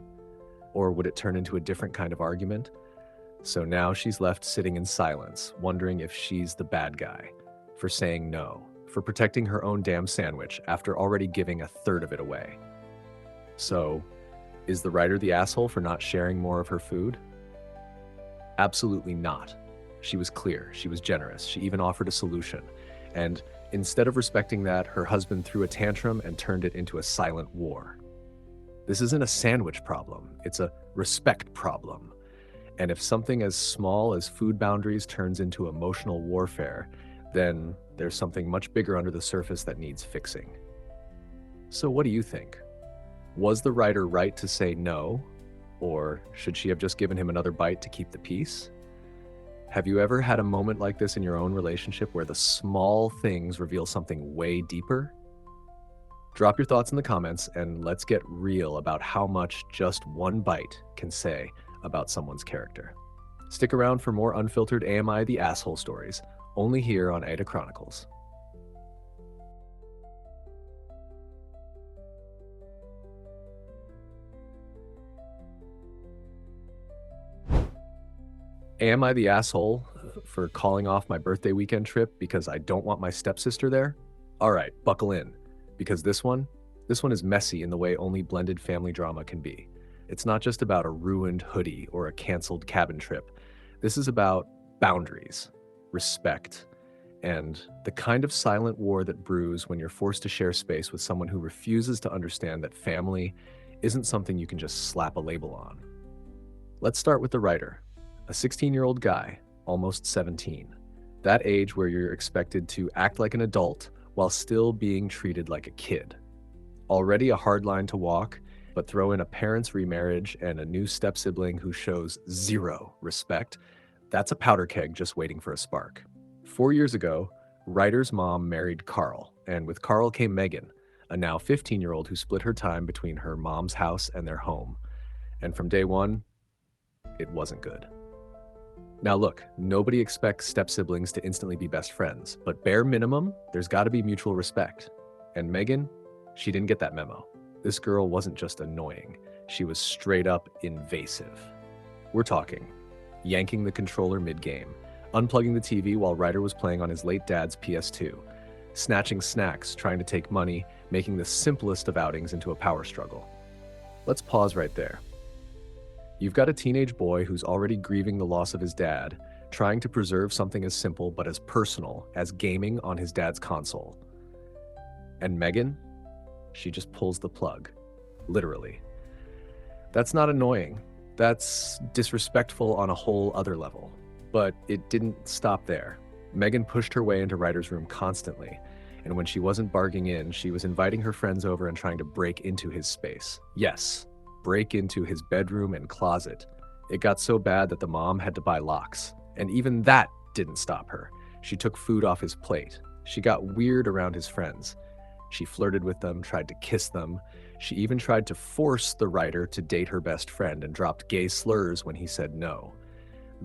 Or would it turn into a different kind of argument? So now she's left sitting in silence, wondering if she's the bad guy for saying no, for protecting her own damn sandwich after already giving a third of it away. So, is the writer the asshole for not sharing more of her food? Absolutely not. She was clear, she was generous, she even offered a solution. And instead of respecting that, her husband threw a tantrum and turned it into a silent war. This isn't a sandwich problem, it's a respect problem. And if something as small as food boundaries turns into emotional warfare, then there's something much bigger under the surface that needs fixing. So what do you think? Was the writer right to say no? Or should she have just given him another bite to keep the peace? Have you ever had a moment like this in your own relationship where the small things reveal something way deeper? Drop your thoughts in the comments and let's get real about how much just one bite can say about someone's character. Stick around for more unfiltered AMI the Asshole stories, only here on AITA Chronicles. Am I the asshole for calling off my birthday weekend trip because I don't want my stepsister there? All right, buckle in, because this one is messy in the way only blended family drama can be. It's not just about a ruined hoodie or a canceled cabin trip. This is about boundaries, respect, and the kind of silent war that brews when you're forced to share space with someone who refuses to understand that family isn't something you can just slap a label on. Let's start with the writer, a 16-year-old guy, almost 17. That age where you're expected to act like an adult while still being treated like a kid. Already a hard line to walk, but throw in a parent's remarriage and a new step-sibling who shows zero respect, that's a powder keg just waiting for a spark. 4 years ago, Ryder's mom married Carl, and with Carl came Megan, a now 15-year-old who split her time between her mom's house and their home. And from day one, it wasn't good. Now look, nobody expects step-siblings to instantly be best friends, but bare minimum, there's gotta be mutual respect. And Megan, she didn't get that memo. This girl wasn't just annoying, she was straight up invasive. We're talking yanking the controller mid-game, unplugging the TV while Ryder was playing on his late dad's PS2, snatching snacks, trying to take money, making the simplest of outings into a power struggle. Let's pause right there. You've got a teenage boy who's already grieving the loss of his dad, trying to preserve something as simple but as personal as gaming on his dad's console. And Megan? She just pulls the plug, literally. That's not annoying. That's disrespectful on a whole other level. But it didn't stop there. Megan pushed her way into Ryder's room constantly, and when she wasn't barging in, she was inviting her friends over and trying to break into his space. Yes, break into his bedroom and closet. It got so bad that the mom had to buy locks, and even that didn't stop her. She took food off his plate. She got weird around his friends. She flirted with them, tried to kiss them. She even tried to force the writer to date her best friend and dropped gay slurs when he said no.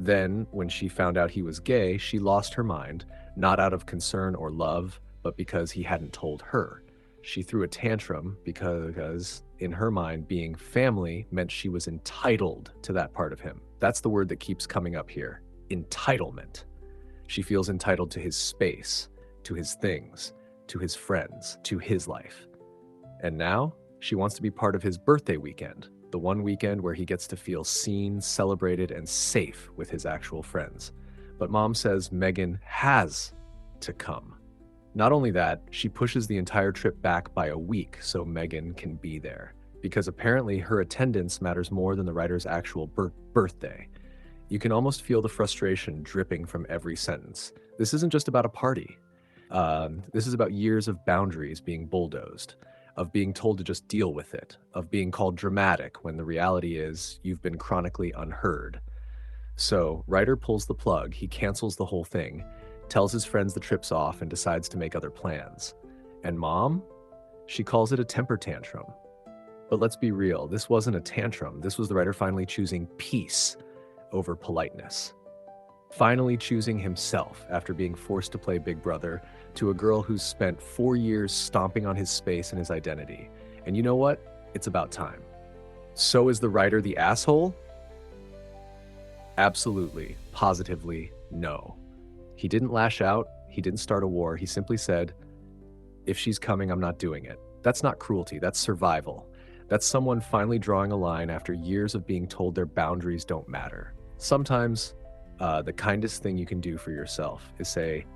Then, when she found out he was gay, she lost her mind, not out of concern or love, but because he hadn't told her. She threw a tantrum because, in her mind, being family meant she was entitled to that part of him. That's the word that keeps coming up here: entitlement. She feels entitled to his space, to his things, to his friends, to his life. And now, she wants to be part of his birthday weekend, the one weekend where he gets to feel seen, celebrated, and safe with his actual friends. But mom says Megan has to come. Not only that, she pushes the entire trip back by a week so Megan can be there, because apparently her attendance matters more than the writer's actual birthday. You can almost feel the frustration dripping from every sentence. This isn't just about a party. This is about years of boundaries being bulldozed, of being told to just deal with it, of being called dramatic when the reality is you've been chronically unheard. So, writer pulls the plug, he cancels the whole thing, tells his friends the trip's off, and decides to make other plans. And mom? She calls it a temper tantrum. But let's be real, this wasn't a tantrum. This was the writer finally choosing peace over politeness. Finally choosing himself after being forced to play Big Brother to a girl who's spent 4 years stomping on his space and his identity. And you know what? It's about time. So is the writer the asshole? Absolutely, positively, no. He didn't lash out, he didn't start a war, he simply said, if she's coming, I'm not doing it. That's not cruelty, that's survival. That's someone finally drawing a line after years of being told their boundaries don't matter. Sometimes, the kindest thing you can do for yourself is say,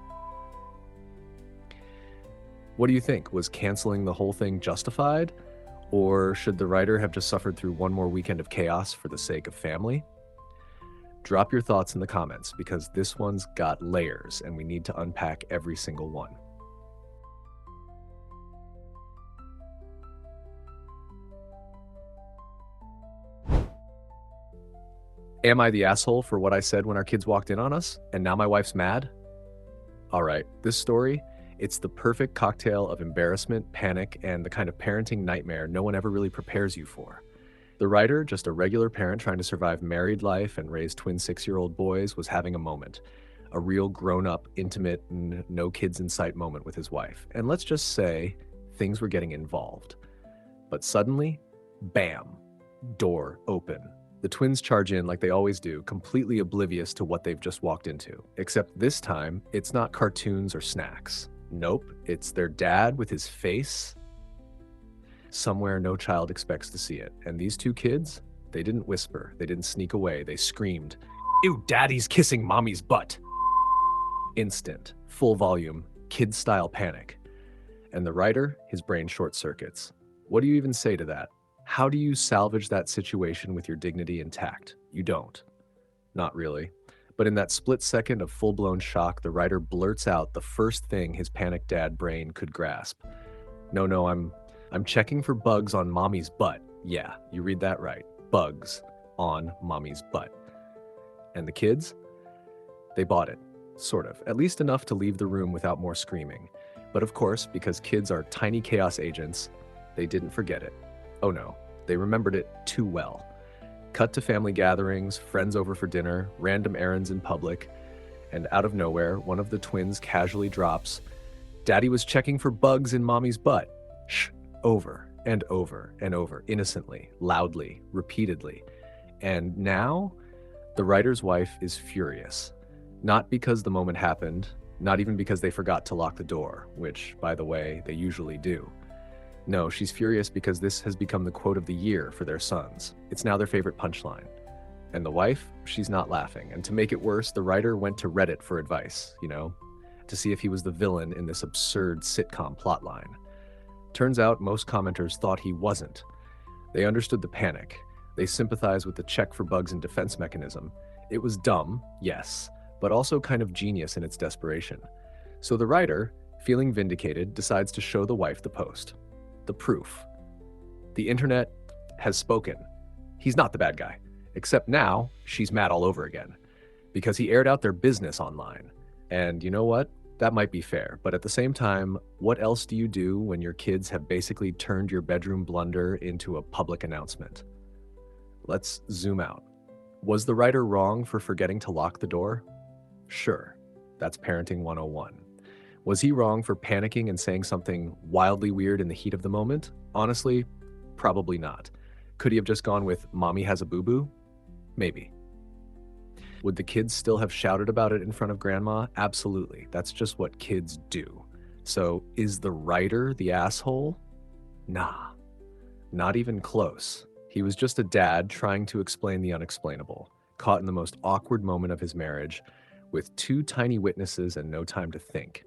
what do you think? Was canceling the whole thing justified? Or should the writer have just suffered through one more weekend of chaos for the sake of family? Drop your thoughts in the comments because this one's got layers and we need to unpack every single one. Am I the asshole for what I said when our kids walked in on us? And now my wife's mad? All right, this story, it's the perfect cocktail of embarrassment, panic, and the kind of parenting nightmare no one ever really prepares you for. The writer, just a regular parent trying to survive married life and raise twin 6-year-old boys, was having a moment. A real grown-up, intimate, no kids in sight moment with his wife. And let's just say things were getting involved. But suddenly, bam, door open. The twins charge in like they always do, completely oblivious to what they've just walked into. Except this time, it's not cartoons or snacks. Nope, it's their dad with his face somewhere no child expects to see it. And these two kids, they didn't whisper, they didn't sneak away, they screamed, "Ew, daddy's kissing mommy's butt." Instant, full volume, kid-style panic. And the writer, his brain short circuits. What do you even say to that? How do you salvage that situation with your dignity intact? You don't. Not really. But in that split second of full-blown shock, the writer blurts out the first thing his panicked dad brain could grasp. No, I'm checking for bugs on mommy's butt. Yeah, you read that right. Bugs on mommy's butt. And the kids? They bought it. Sort of. At least enough to leave the room without more screaming. But of course, because kids are tiny chaos agents, they didn't forget it. Oh no, they remembered it too well. Cut to family gatherings, friends over for dinner, random errands in public, and out of nowhere, one of the twins casually drops, "Daddy was checking for bugs in mommy's butt." Shh. Over and over and over, innocently, loudly, repeatedly. And now, the writer's wife is furious. Not because the moment happened, not even because they forgot to lock the door, which, by the way, they usually do. No, she's furious because this has become the quote of the year for their sons. It's now their favorite punchline. And the wife, she's not laughing. And to make it worse, the writer went to Reddit for advice, to see if he was the villain in this absurd sitcom plotline. Turns out most commenters thought he wasn't. They understood the panic. They sympathized with the check for bugs and defense mechanism. It was dumb, yes, but also kind of genius in its desperation. So the writer, feeling vindicated, decides to show the wife the post. The proof. The internet has spoken. He's not the bad guy. Except now, she's mad all over again. Because he aired out their business online. And you know what? That might be fair, but at the same time, what else do you do when your kids have basically turned your bedroom blunder into a public announcement? Let's zoom out. Was the writer wrong for forgetting to lock the door? Sure, that's parenting 101. Was he wrong for panicking and saying something wildly weird in the heat of the moment? Honestly, probably not. Could he have just gone with "Mommy has a boo-boo"? Maybe. Would the kids still have shouted about it in front of grandma? Absolutely. That's just what kids do. So, is the writer the asshole? Nah, not even close. He was just a dad trying to explain the unexplainable, caught in the most awkward moment of his marriage, with two tiny witnesses and no time to think.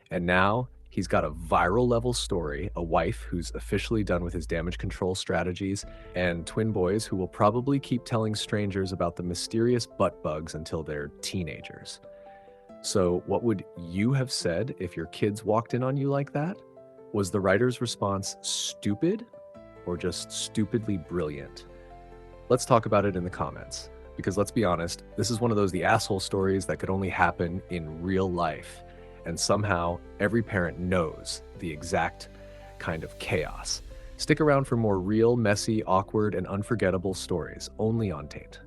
And now he's got a viral level story, a wife who's officially done with his damage control strategies, and twin boys who will probably keep telling strangers about the mysterious butt bugs until they're teenagers. So, what would you have said if your kids walked in on you like that? Was the writer's response stupid or just stupidly brilliant? Let's talk about it in the comments. Because let's be honest, this is one of those the asshole stories that could only happen in real life. And somehow every parent knows the exact kind of chaos. Stick around for more real, messy, awkward, and unforgettable stories, only on Tate.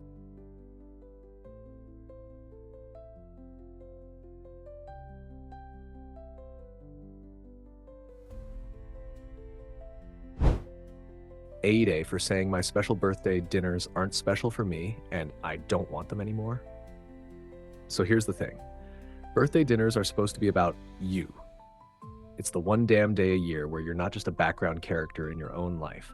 AITA for saying my special birthday dinners aren't special for me and I don't want them anymore. So here's the thing. Birthday dinners are supposed to be about you. It's the one damn day a year where you're not just a background character in your own life.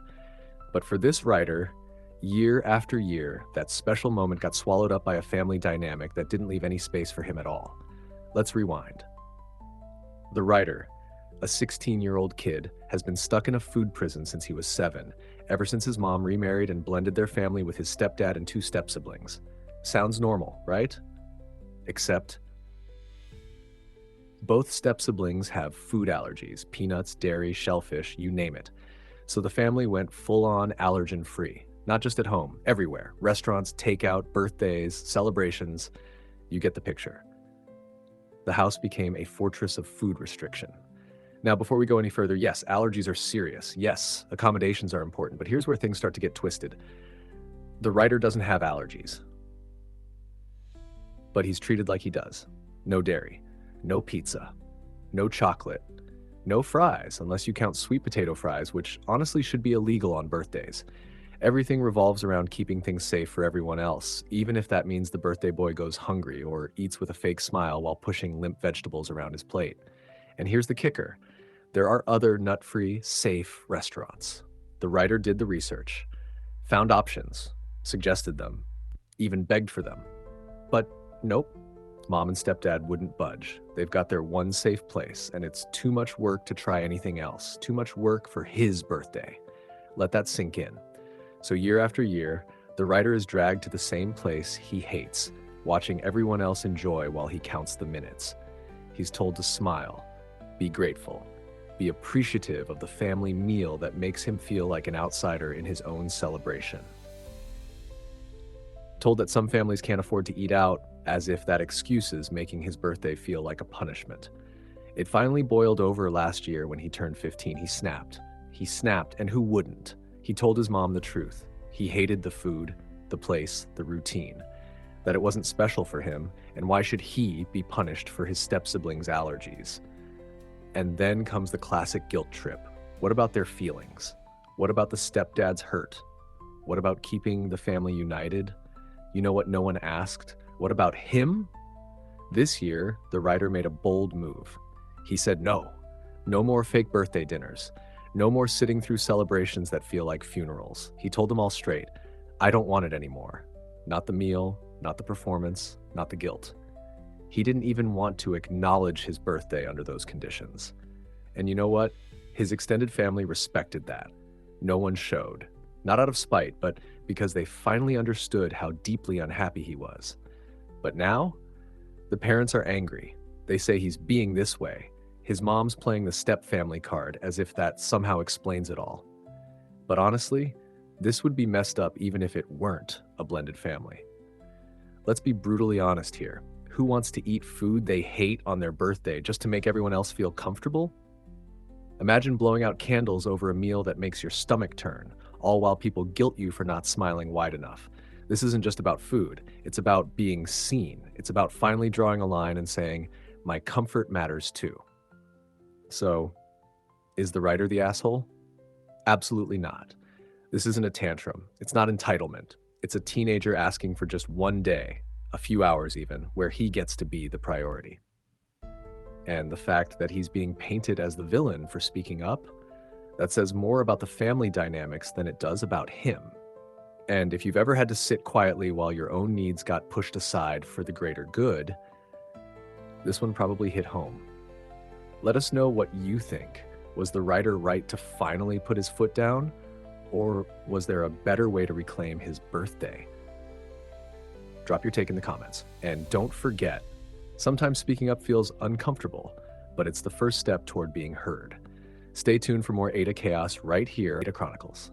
But for this writer, year after year, that special moment got swallowed up by a family dynamic that didn't leave any space for him at all. Let's rewind. The writer, a 16-year-old kid, has been stuck in a food prison since he was 7, ever since his mom remarried and blended their family with his stepdad and 2 step-siblings. Sounds normal, right? Except both step-siblings have food allergies, peanuts, dairy, shellfish, you name it. So the family went full-on allergen-free, not just at home, everywhere. Restaurants, takeout, birthdays, celebrations, you get the picture. The house became a fortress of food restriction. Now, before we go any further, yes, allergies are serious. Yes, accommodations are important, but here's where things start to get twisted. The writer doesn't have allergies, but he's treated like he does. No dairy, no pizza, no chocolate, no fries, unless you count sweet potato fries, which honestly should be illegal on birthdays. Everything revolves around keeping things safe for everyone else, even if that means the birthday boy goes hungry or eats with a fake smile while pushing limp vegetables around his plate. And here's the kicker. There are other nut-free, safe restaurants. The writer did the research, found options, suggested them, even begged for them. But nope, mom and stepdad wouldn't budge. They've got their one safe place, and it's too much work to try anything else, too much work for his birthday. Let that sink in. So year after year, the writer is dragged to the same place he hates, watching everyone else enjoy while he counts the minutes. He's told to smile, be grateful, be appreciative of the family meal that makes him feel like an outsider in his own celebration. Told that some families can't afford to eat out, as if that excuses making his birthday feel like a punishment. It finally boiled over last year when he turned 15. He snapped. He snapped, and who wouldn't? He told his mom the truth. He hated the food, the place, the routine. That it wasn't special for him, and why should he be punished for his step-siblings' allergies? And then comes the classic guilt trip. What about their feelings? What about the stepdad's hurt? What about keeping the family united? You know what no one asked? What about him? This year, the writer made a bold move. He said no. No more fake birthday dinners. No more sitting through celebrations that feel like funerals. He told them all straight, I don't want it anymore. Not the meal, not the performance, not the guilt. He didn't even want to acknowledge his birthday under those conditions. And you know what? His extended family respected that. No one showed. Not out of spite, but because they finally understood how deeply unhappy he was. But now, the parents are angry. They say he's being this way. His mom's playing the step-family card as if that somehow explains it all. But honestly, this would be messed up even if it weren't a blended family. Let's be brutally honest here. Who wants to eat food they hate on their birthday just to make everyone else feel comfortable? Imagine blowing out candles over a meal that makes your stomach turn, all while people guilt you for not smiling wide enough. This isn't just about food, it's about being seen. It's about finally drawing a line and saying, my comfort matters too. So, is the writer the asshole? Absolutely not. This isn't a tantrum. It's not entitlement. It's a teenager asking for just one day, a few hours even, where he gets to be the priority. And the fact that he's being painted as the villain for speaking up, that says more about the family dynamics than it does about him. And if you've ever had to sit quietly while your own needs got pushed aside for the greater good, this one probably hit home. Let us know what you think. Was the writer right to finally put his foot down? Or was there a better way to reclaim his birthday? Drop your take in the comments. And don't forget, sometimes speaking up feels uncomfortable, but it's the first step toward being heard. Stay tuned for more AITA chaos right here at AITA Chronicles.